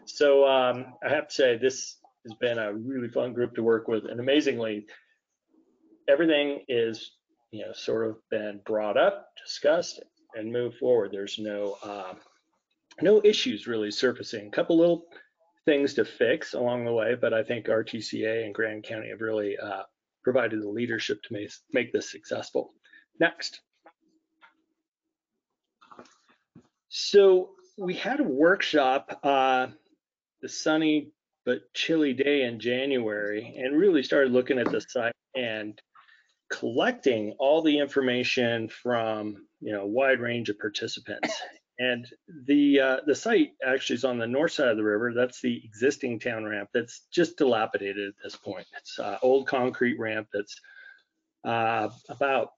So I have to say, this has been a really fun group to work with, and amazingly, everything is, sort of been brought up, discussed, and moved forward. There's no issues really surfacing. A couple little things to fix along the way, but I think RTCA and Grand County have really provided the leadership to make this successful. Next. So we had a workshop, the sunny but chilly day in January, and really started looking at the site and collecting all the information from a wide range of participants. And the site actually is on the north side of the river. That's the existing town ramp that's just dilapidated at this point. It's an old concrete ramp that's about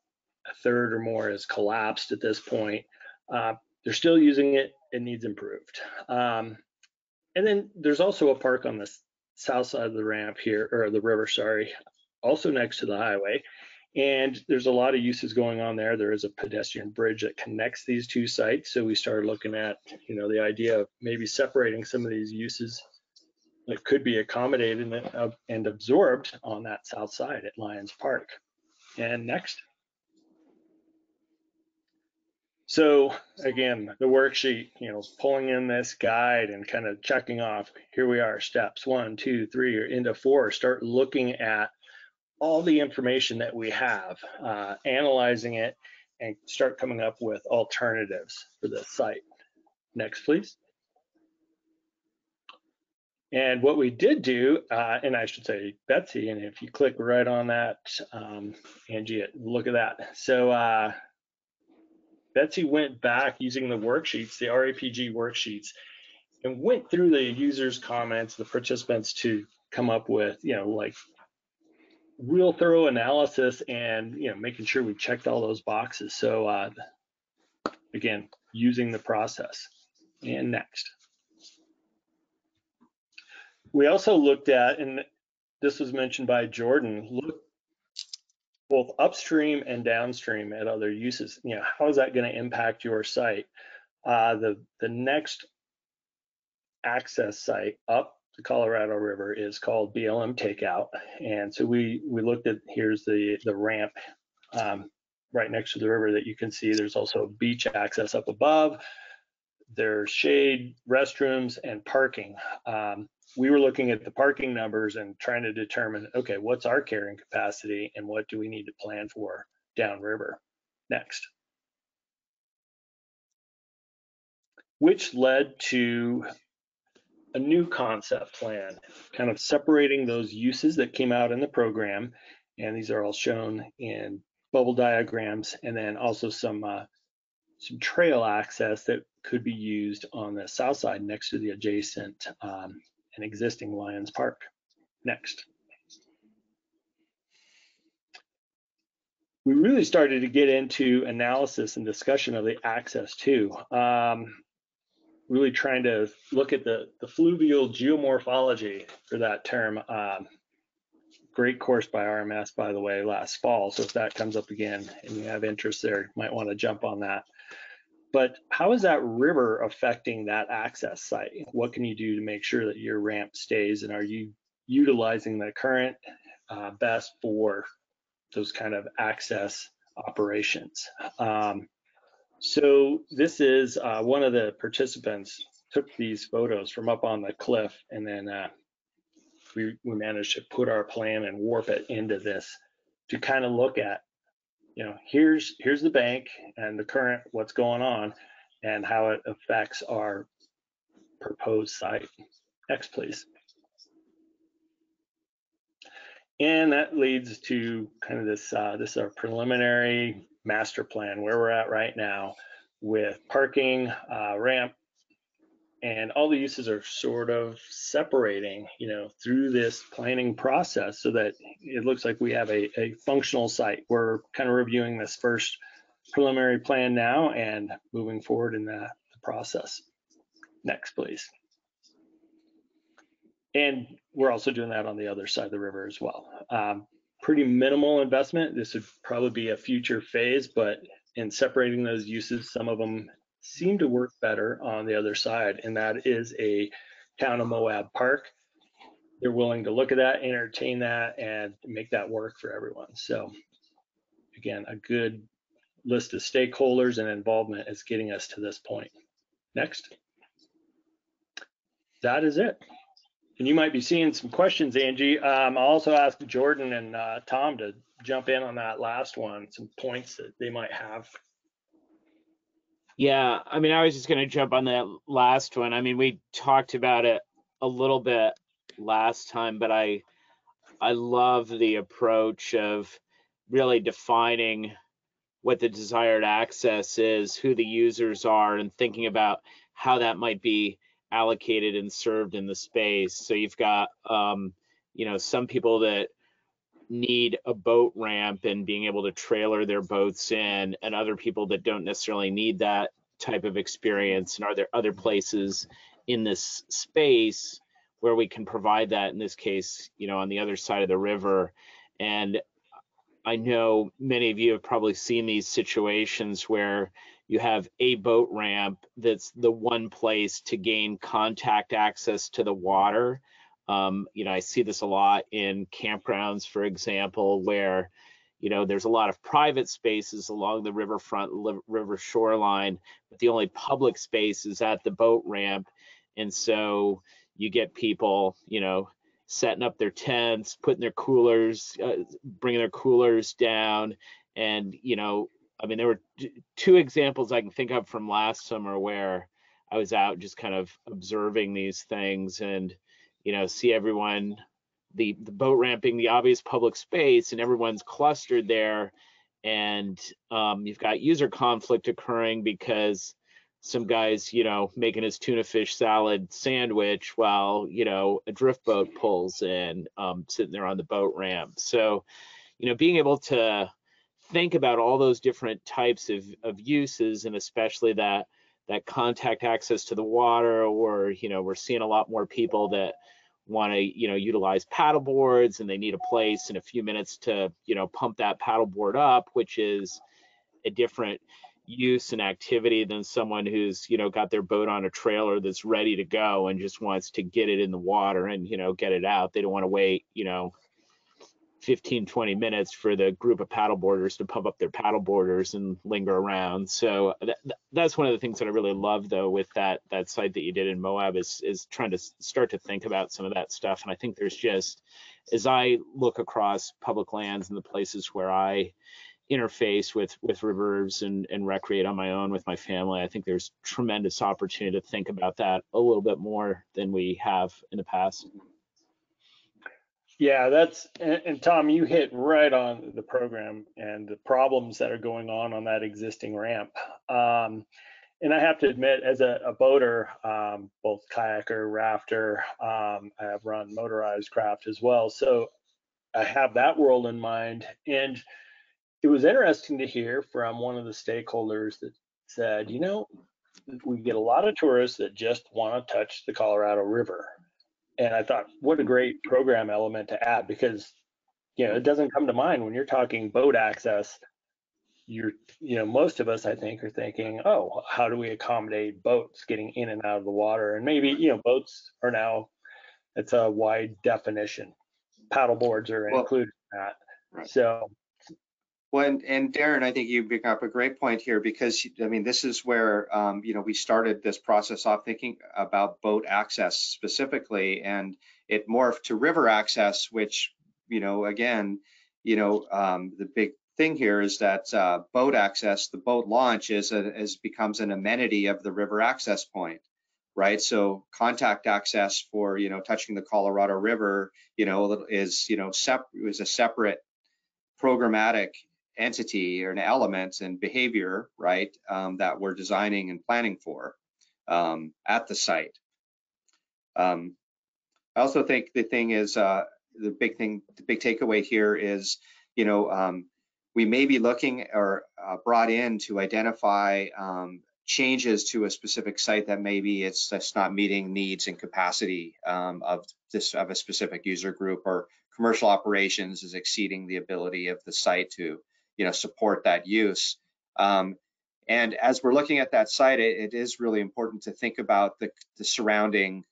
a third or more has collapsed at this point. They're still using it. It needs improved. And then there's also a park on the south side of the ramp here, or the river, sorry, also next to the highway. And there's a lot of uses going on there. There is a pedestrian bridge that connects these two sites. So we started looking at, the idea of maybe separating some of these uses that could be accommodated and absorbed on that south side at Lions Park. And next. So again, the worksheet, pulling in this guide and kind of checking off, here we are, steps 1, 2, 3, or into 4, start looking at all the information that we have, analyzing it, and start coming up with alternatives for the site. Next, please. And what we did do, and I should say Betsy, and if you click right on that, Angie, look at that. So Betsy went back using the worksheets, the RAPG worksheets, and went through the users' comments, the participants, to come up with, like real thorough analysis and, making sure we checked all those boxes. So again, using the process. And next. We also looked at, and this was mentioned by Jordan, look both upstream and downstream at other uses. How is that going to impact your site? The next access site up the Colorado River is called BLM Takeout, and so we looked at, here's the ramp right next to the river that you can see. There's also beach access up above. There's shade, restrooms, and parking. We were looking at the parking numbers and trying to determine, okay, what's our carrying capacity and what do we need to plan for downriver? Next. Which led to a new concept plan, kind of separating those uses that came out in the program. And these are all shown in bubble diagrams, and then also some trail access that could be used on the south side next to the adjacent and existing Lions Park. Next. We really started to get into analysis and discussion of the access too. Really trying to look at the fluvial geomorphology for that term. Great course by RMS, by the way, last fall. So if that comes up again and you have interest there, you might want to jump on that. But how is that river affecting that access site? What can you do to make sure that your ramp stays, and are you utilizing the current best for those kind of access operations? So this is one of the participants took these photos from up on the cliff, and then we managed to put our plan and warp it into this to kind of look at, here's the bank and the current, what's going on, and how it affects our proposed site. Next, please. And that leads to kind of this is our preliminary master plan, where we're at right now with parking, ramp, and all the uses are sort of separating, through this planning process so that it looks like we have a functional site. We're kind of reviewing this first preliminary plan now and moving forward in the process. Next, please. And we're also doing that on the other side of the river as well. Pretty minimal investment. This would probably be a future phase, but in separating those uses, some of them seem to work better on the other side, and that is a town of Moab Park. They're willing to look at that, entertain that, and make that work for everyone. So again, a good list of stakeholders and involvement is getting us to this point. Next. That is it. And you might be seeing some questions, Angie. I'll also ask Jordan and Tom to jump in on that last one, some points that they might have. Yeah, I mean, I was just going to jump on that last one. I mean, we talked about it a little bit last time, but I love the approach of really defining what the desired access is, who the users are, and thinking about how that might be allocated and served in the space. So you've got, some people that need a boat ramp and being able to trailer their boats in, and other people that don't necessarily need that type of experience. And are there other places in this space where we can provide that, in this case, on the other side of the river? And I know many of you have probably seen these situations where you have a boat ramp that's the one place to gain contact access to the water. I see this a lot in campgrounds, for example, where, there's a lot of private spaces along the riverfront, river shoreline, but the only public space is at the boat ramp. And so you get people, setting up their tents, putting their coolers, bringing their coolers down. And, there were two examples I can think of from last summer where I was out just kind of observing these things and, see everyone, the boat ramping, the obvious public space, and everyone's clustered there. And you've got user conflict occurring because some guy's, making his tuna fish salad sandwich while, a drift boat pulls in, sitting there on the boat ramp. So, being able to think about all those different types of uses, and especially that contact access to the water, or, we're seeing a lot more people that want to, utilize paddle boards, and they need a place in a few minutes to, pump that paddle board up, which is a different use and activity than someone who's, got their boat on a trailer that's ready to go and just wants to get it in the water and, get it out. They don't want to wait, 15, 20 minutes for the group of paddleboarders to pump up their paddleboarders and linger around. So that's one of the things that I really love, though, with that site that you did in Moab is trying to start to think about some of that stuff. And I think there's just, as I look across public lands and the places where I interface with rivers and recreate on my own with my family, I think there's tremendous opportunity to think about that a little bit more than we have in the past. Yeah, and Tom, you hit right on the program and the problems that are going on that existing ramp. And I have to admit, as a boater, both kayaker, rafter, I have run motorized craft as well. So I have that world in mind. And it was interesting to hear from one of the stakeholders that said, we get a lot of tourists that just want to touch the Colorado River. And I thought, what a great program element to add, because it doesn't come to mind when you're talking boat access. Most of us, I think, are thinking, oh, how do we accommodate boats getting in and out of the water? And maybe, boats are now, it's a wide definition. Paddle boards are included in that. Right. So. Well, and Darin, I think you bring up a great point here, because I mean, this is where we started this process off thinking about boat access specifically, and it morphed to river access, which again, the big thing here is that boat access, the boat launch becomes an amenity of the river access point, right? So contact access for touching the Colorado River, is a separate programmatic entity or an element and behavior, right, that we're designing and planning for at the site. I also think the thing is, the big takeaway here is, we may be looking or brought in to identify changes to a specific site that maybe it's just not meeting needs and capacity of a specific user group, or commercial operations is exceeding the ability of the site to support that use. And as we're looking at that site, it is really important to think about the surrounding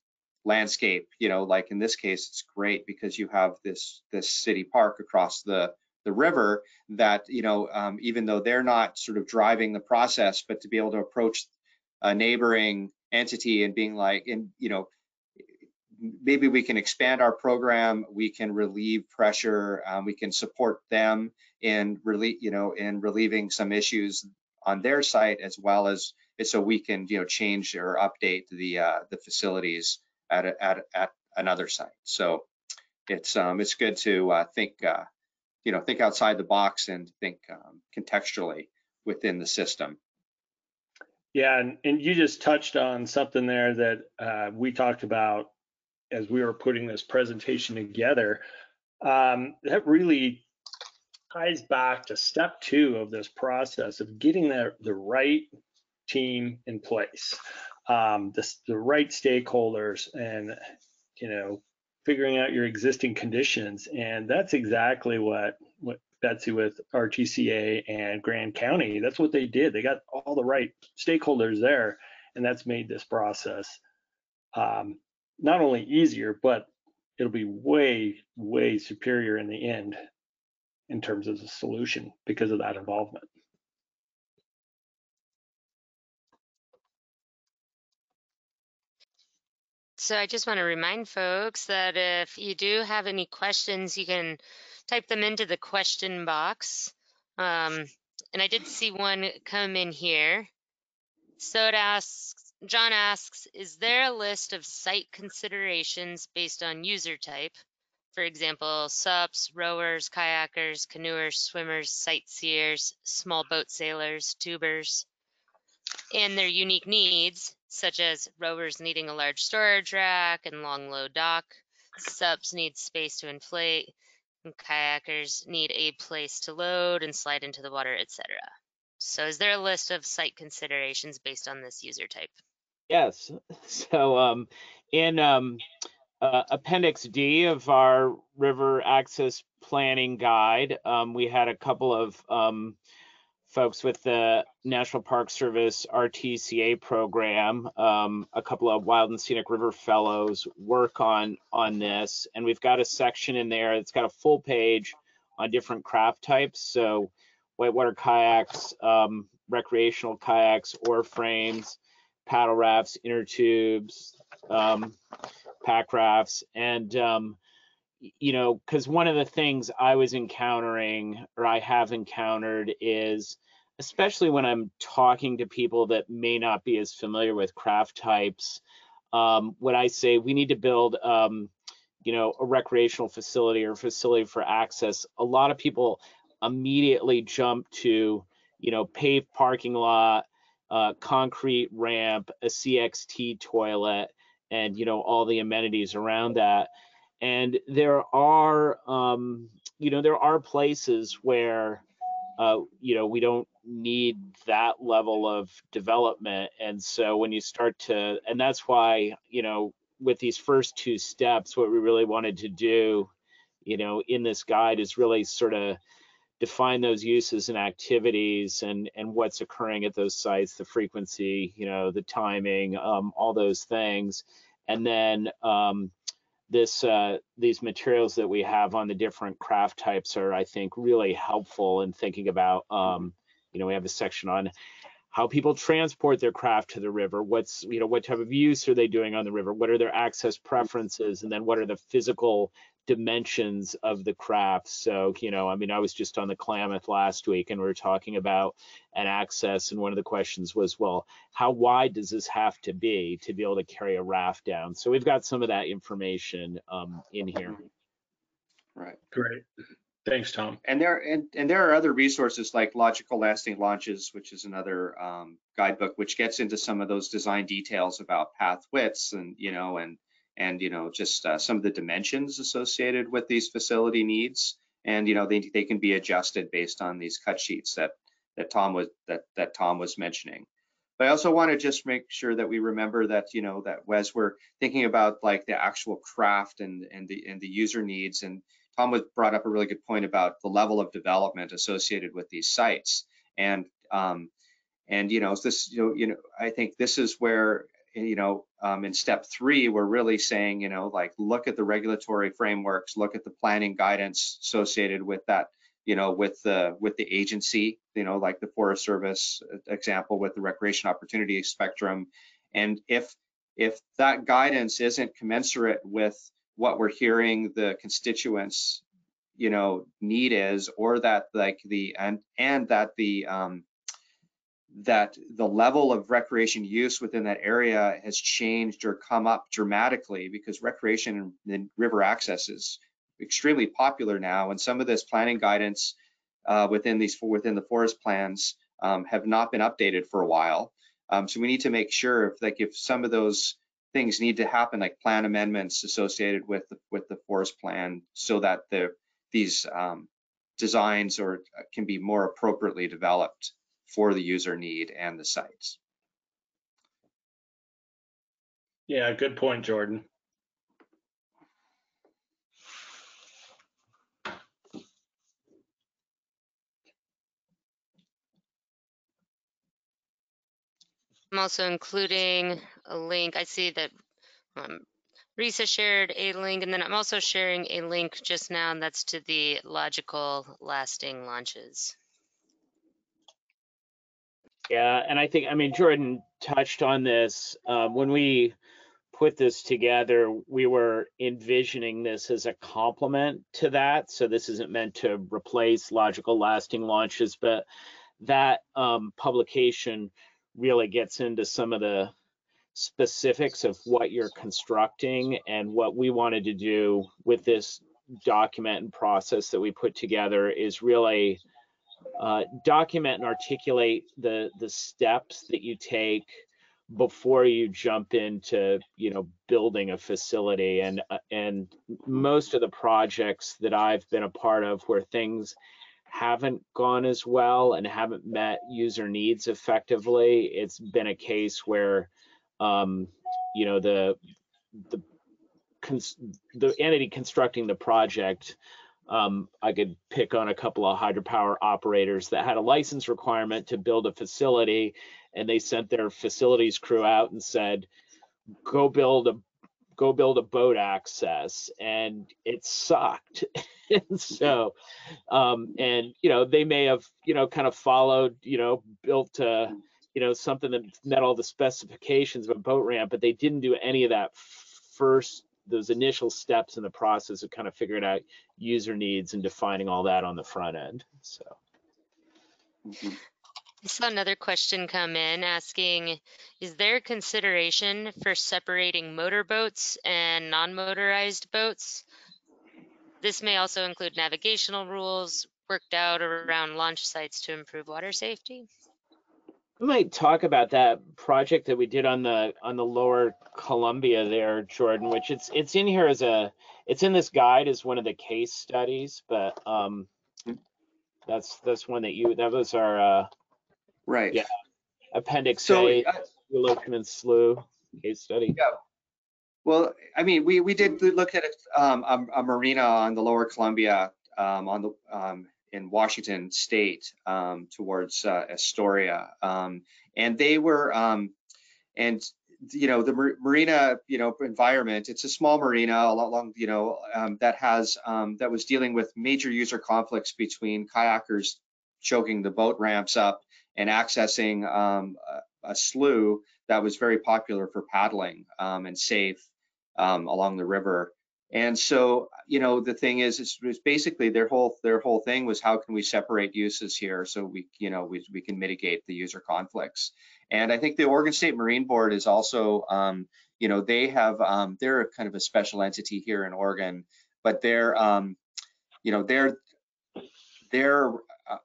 landscape. Like in this case, it's great because you have this city park across the river that, even though they're not sort of driving the process, but to be able to approach a neighboring entity and being like, maybe we can expand our program, we can relieve pressure, we can support them in relieving some issues on their site, as well as so we can change or update the facilities at another site. So it's good to think outside the box and think contextually within the system. Yeah, and you just touched on something there that we talked about as we were putting this presentation together. That really ties back to step 2 of this process of getting the right team in place, the right stakeholders, and figuring out your existing conditions. And that's exactly what Betsy with RTCA and Grand County, that's what they did. They got all the right stakeholders there, and that's made this process not only easier, but it'll be way, way superior in the end in terms of the solution because of that involvement. So I just want to remind folks that if you do have any questions, you can type them into the question box. And I did see one come in here. So John asks, is there a list of site considerations based on user type? For example, SUPs, rowers, kayakers, canoers, swimmers, sightseers, small boat sailors, tubers, and their unique needs, such as rowers needing a large storage rack and long low dock, SUPs need space to inflate, and kayakers need a place to load and slide into the water, etc. So is there a list of site considerations based on this user type? Yes. So in Appendix D of our river access planning guide, we had a couple of folks with the National Park Service RTCA program, a couple of Wild and Scenic River Fellows work on this, and we've got a section in there that's got a full page on different craft types. So whitewater kayaks, recreational kayaks, oar frames, paddle rafts, inner tubes, pack rafts, and because one of the things I was encountering, or I have encountered, is especially when I'm talking to people that may not be as familiar with craft types, when I say we need to build a recreational facility or facility for access, a lot of people immediately jump to, paved parking lot, concrete ramp, a CXT toilet, and, all the amenities around that. And there are, there are places where, we don't need that level of development. And so when you start to, and that's why, with these first two steps, what we really wanted to do, in this guide is really sort of define those uses and activities and what's occurring at those sites, the frequency, the timing, all those things. And then these materials that we have on the different craft types are, I think, really helpful in thinking about, we have a section on how people transport their craft to the river. What type of use are they doing on the river? What are their access preferences? And then what are the physical dimensions of the craft? So, I was just on the Klamath last week and we were talking about an access. And one of the questions was, well, how wide does this have to be able to carry a raft down? So we've got some of that information in here. Right. Great. Thanks, Tom. And there are other resources like Logical Lasting Launches, which is another guidebook, which gets into some of those design details about path widths and just some of the dimensions associated with these facility needs. And they can be adjusted based on these cut sheets that Tom was mentioning. But I also want to just make sure that we remember that that as we're thinking about like the actual craft and the user needs, and Tom brought up a really good point about the level of development associated with these sites. And this, I think this is where, in step 3, we're really saying, like, look at the regulatory frameworks, look at the planning guidance associated with that, with the agency, like the Forest Service example with the recreation opportunity spectrum. And if that guidance isn't commensurate with what we're hearing the constituents, need is, or that like that the level of recreation use within that area has changed or come up dramatically, because recreation and river access is extremely popular now, and some of this planning guidance within the forest plans have not been updated for a while. So we need to make sure if some of those things need to happen, like plan amendments associated with the forest plan, so that these designs can be more appropriately developed for the user need and the sites. Yeah, good point, Jordan. I'm also including a link. I see that Risa shared a link, and then I'm also sharing a link just now, and that's to the Logical Lasting Launches. Yeah, and I think, Jordan touched on this. When we put this together, we were envisioning this as a complement to that. So this isn't meant to replace Logical Lasting Launches, but that publication really gets into some of the specifics of what you're constructing. And what we wanted to do with this document and process that we put together is really document and articulate the steps that you take before you jump into building a facility. And most of the projects that I've been a part of where things haven't gone as well and haven't met user needs effectively, it's been a case where the entity constructing the project, I could pick on a couple of hydropower operators that had a license requirement to build a facility, and they sent their facilities crew out and said, go build a boat access, and it sucked. And so they may have kind of followed, built something that met all the specifications of a boat ramp, but they didn't do any of that those initial steps in the process of kind of figuring out user needs and defining all that on the front end. So I saw another question come in asking, is there consideration for separating motorboats and non-motorized boats? This may also include navigational rules worked out around launch sites to improve water safety. We might talk about that project that we did on the lower Columbia there, Jordan, which it's in here as it's in this guide as one of the case studies, but that's one that was our Right. yeah, Appendix So, A, Loachman Slough case study. yeah. Well, I mean, we did look at a marina on the lower Columbia in Washington State towards Astoria, and they were and the marina environment. It's a small marina along that was dealing with major user conflicts between kayakers choking the boat ramps up and accessing a slough that was very popular for paddling and safe along the river. And so, the thing is, it's basically their whole thing was, how can we separate uses here so we can mitigate the user conflicts. And I think the Oregon State Marine Board is also, they have, they're kind of a special entity here in Oregon, but they're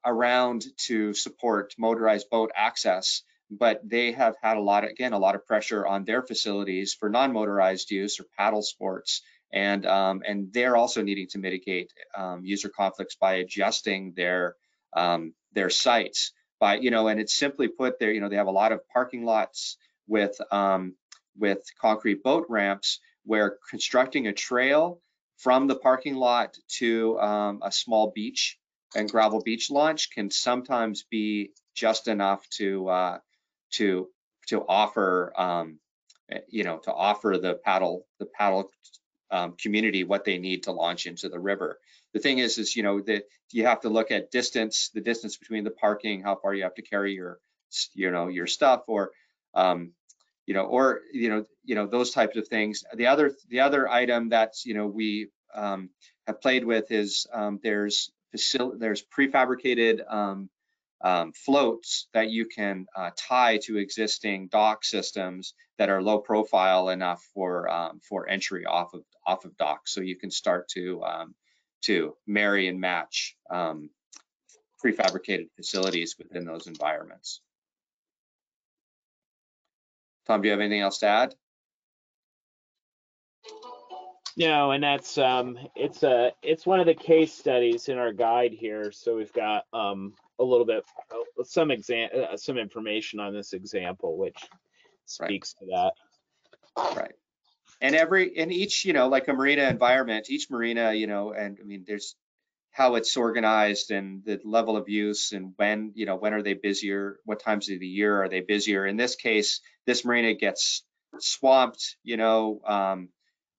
around to support motorized boat access, but they have had a lot of pressure on their facilities for non-motorized use or paddle sports, and they're also needing to mitigate user conflicts by adjusting their sites by and it's simply put, they have a lot of parking lots with concrete boat ramps where constructing a trail from the parking lot to a small beach and gravel beach launch can sometimes be just enough to offer the paddle community what they need to launch into the river. The thing is that you have to look at the distance between the parking, how far you have to carry your stuff, or those types of things. The other item that we have played with is there's prefabricated floats that you can tie to existing dock systems that are low profile enough for entry off of docks. So you can start to marry and match prefabricated facilities within those environments. Tom, do you have anything else to add? No, and that's it's one of the case studies in our guide here. So we've got a little bit some information on this example, which speaks to that. Right. And each like a marina environment, each marina and I mean there's how it's organized and the level of use and when are they busier, what times of the year are they busier. In this case, this marina gets swamped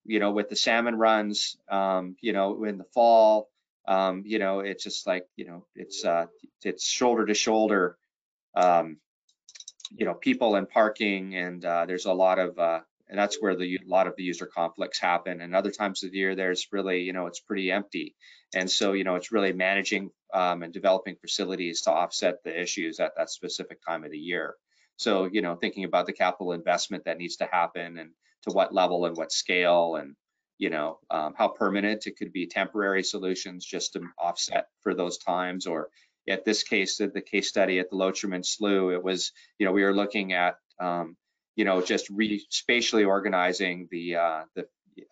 with the salmon runs in the fall. It's just like it's shoulder to shoulder people and parking, and there's a lot of and that's where a lot of the user conflicts happen. And other times of the year, there's really, it's pretty empty. And so, it's really managing and developing facilities to offset the issues at that specific time of the year. So, thinking about the capital investment that needs to happen and to what level and what scale, and, how permanent. It could be temporary solutions just to offset for those times. Or at this case, the case study at the Loachman Slough, it was, we were looking at, just spatially organizing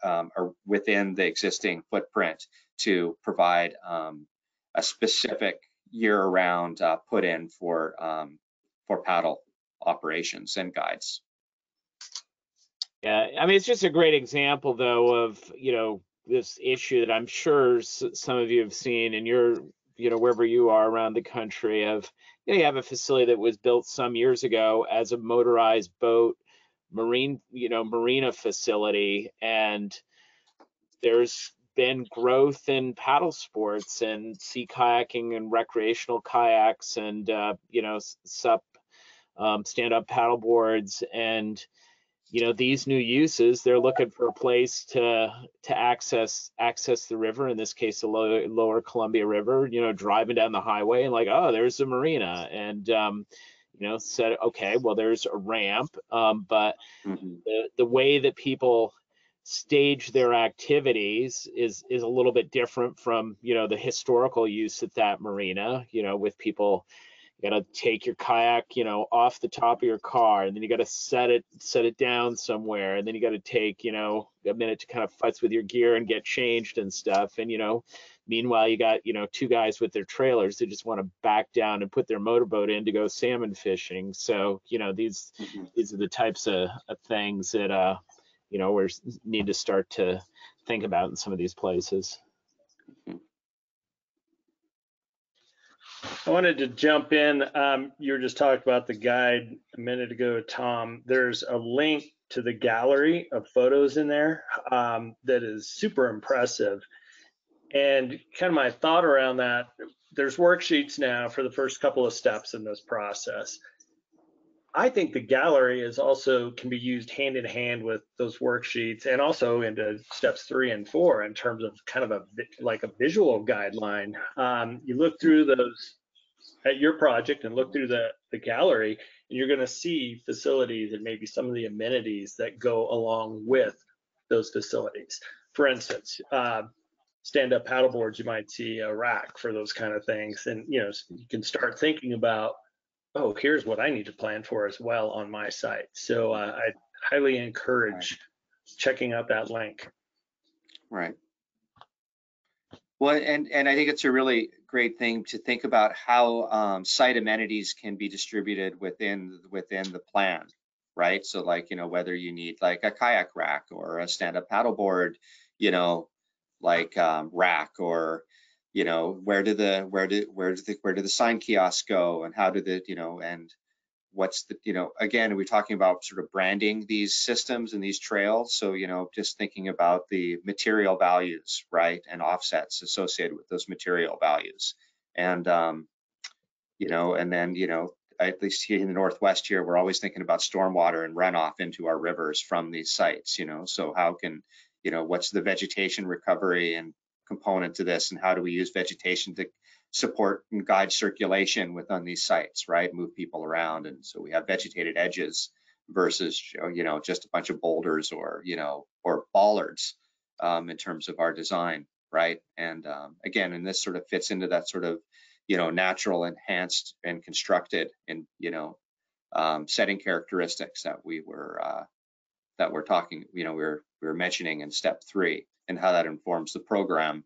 or within the existing footprint to provide a specific year-round put-in for paddle operations and guides. Yeah, I mean, it's just a great example, though, of this issue that I'm sure some of you have seen in your wherever you are around the country. Of you have a facility that was built some years ago as a motorized boat marina facility, and there's been growth in paddle sports and sea kayaking and recreational kayaks and stand-up paddle boards, and you know, these new uses, they're looking for a place to access the river, in this case the lower Columbia River, you know, driving down the highway and like, oh, there's a marina, and you know, said, okay, well, there's a ramp, but the way that people stage their activities is a little bit different from, you know, the historical use at that marina, you know, with people, you got to take your kayak, you know, off the top of your car, and then you got to set it down somewhere, and then you got to take, you know, a minute to kind of futz with your gear and get changed and stuff. And, you know, meanwhile, you got, you know, two guys with their trailers that just want to back down and put their motorboat in to go salmon fishing. So, you know, these are the types of things that you know, we need to start to think about in some of these places. I wanted to jump in. You were just talking about the guide a minute ago, Tom. There's a link to the gallery of photos in there that is super impressive. And kind of my thought around that, there's worksheets now for the first couple of steps in this process. I think the gallery is also can be used hand in hand with those worksheets and also into steps 3 and 4 in terms of kind of a visual guideline. You look through those at your project and look through the gallery, and you're going to see facilities and maybe some of the amenities that go along with those facilities. For instance, stand-up paddleboards, you might see a rack for those kind of things, and you know, you can start thinking about, oh, here's what I need to plan for as well on my site. So I highly encourage checking out that link. Right. Well, and I think it's a really great thing to think about how site amenities can be distributed within the plan, right? So like, you know, whether you need like a kayak rack or a stand-up paddleboard, you know, like rack, or you know, where do the sign kiosks go, and how do the, you know, and what's the, you know, again, we're talking about sort of branding these systems and these trails. So, you know, just thinking about the material values, right, and offsets associated with those material values. And, you know, and then, you know, at least here in the Northwest here, we're always thinking about stormwater and runoff into our rivers from these sites, you know, so how can, you know, what's the vegetation recovery and component to this, and how do we use vegetation to support and guide circulation within these sites, right? Move people around. And so we have vegetated edges versus, you know, just a bunch of boulders or, you know, or bollards in terms of our design, right? And again, and this sort of fits into that sort of, you know, natural, enhanced, and constructed, and, you know, setting characteristics that we're talking, you know, we're mentioning in step 3, and how that informs the program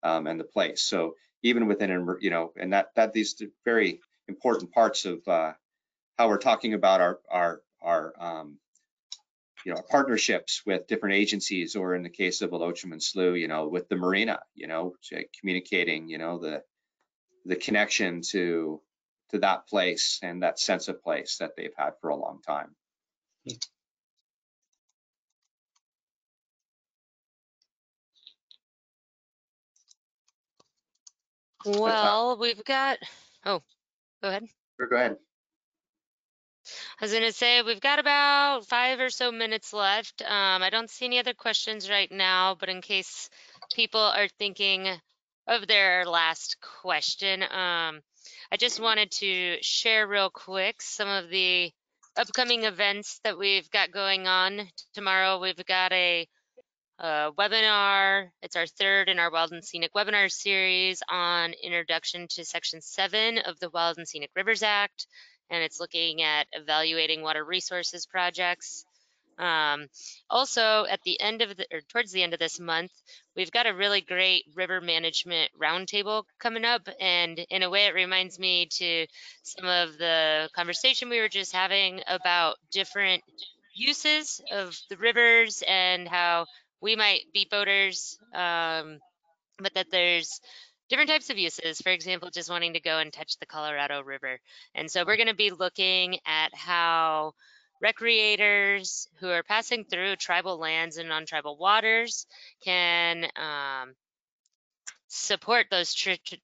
and the place. So even within, you know, and that these very important parts of how we're talking about our you know, partnerships with different agencies, or in the case of Alochum and Slough, you know, with the marina, you know, communicating, you know, the connection to that place and that sense of place that they've had for a long time. Well, we've got, oh, go ahead. Go ahead. I was going to say we've got about 5 or so minutes left. I don't see any other questions right now, but in case people are thinking of their last question, I just wanted to share real quick some of the upcoming events that we've got going on. Tomorrow we've got a webinar. It's our 3rd in our Wild and Scenic webinar series on Introduction to Section 7 of the Wild and Scenic Rivers Act, and it's looking at evaluating water resources projects. Also, at the end of towards the end of this month, we've got a really great river management roundtable coming up, and in a way, it reminds me to some of the conversation we were just having about different uses of the rivers and how we might be boaters, but that there's different types of uses. For example, just wanting to go and touch the Colorado River. And so we're going to be looking at how recreators who are passing through tribal lands and non-tribal waters can support those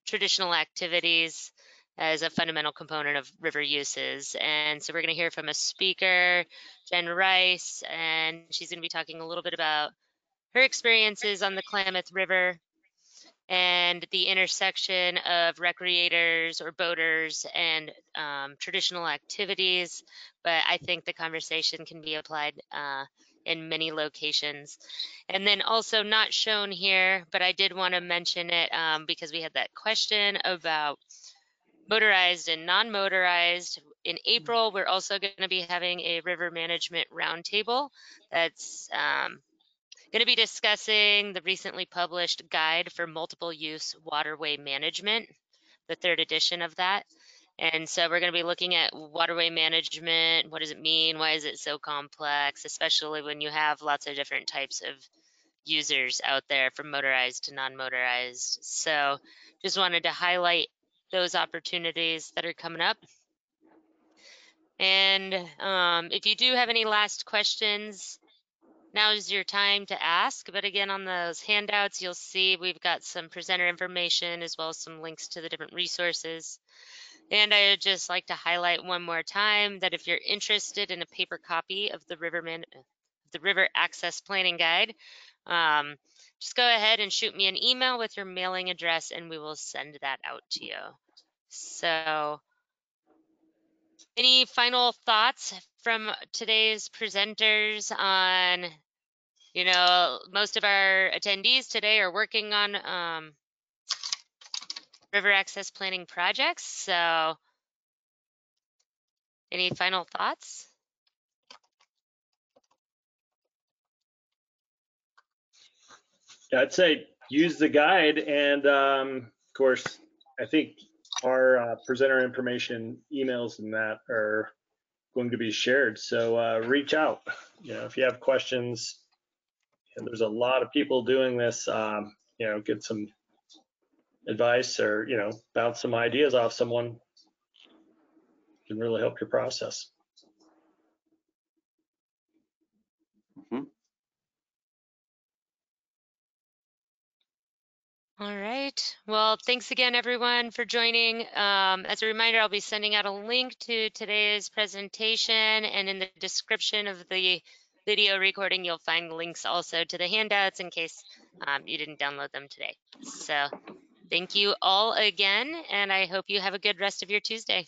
traditional activities as a fundamental component of river uses. And so we're going to hear from a speaker, Jen Rice, and she's going to be talking a little bit about her experiences on the Klamath River and the intersection of recreators or boaters and traditional activities. But I think the conversation can be applied in many locations. And then also not shown here, but I did want to mention it because we had that question about motorized and non-motorized. In April, we're also going to be having a river management roundtable that's going to be discussing the recently published Guide for Multiple Use Waterway Management, the 3rd edition of that. And so we're going to be looking at waterway management. What does it mean? Why is it so complex, especially when you have lots of different types of users out there, from motorized to non-motorized. So just wanted to highlight those opportunities that are coming up. And if you do have any last questions, now is your time to ask. But again, on those handouts, you'll see we've got some presenter information as well as some links to the different resources. And I would just like to highlight one more time that if you're interested in a paper copy of the River Access Planning Guide, just go ahead and shoot me an email with your mailing address and we will send that out to you. So any final thoughts from today's presenters on, you know, most of our attendees today are working on river access planning projects. So any final thoughts? I'd say use the guide, and of course, I think our presenter information emails and that are going to be shared. So reach out, you know, if you have questions. And there's a lot of people doing this. You know, get some advice or, you know, bounce some ideas off someone can really help your process. Mhm. All right. Well, thanks again, everyone, for joining. As a reminder, I'll be sending out a link to today's presentation, and in the description of the video recording, you'll find links also to the handouts in case you didn't download them today. So thank you all again, and I hope you have a good rest of your Tuesday.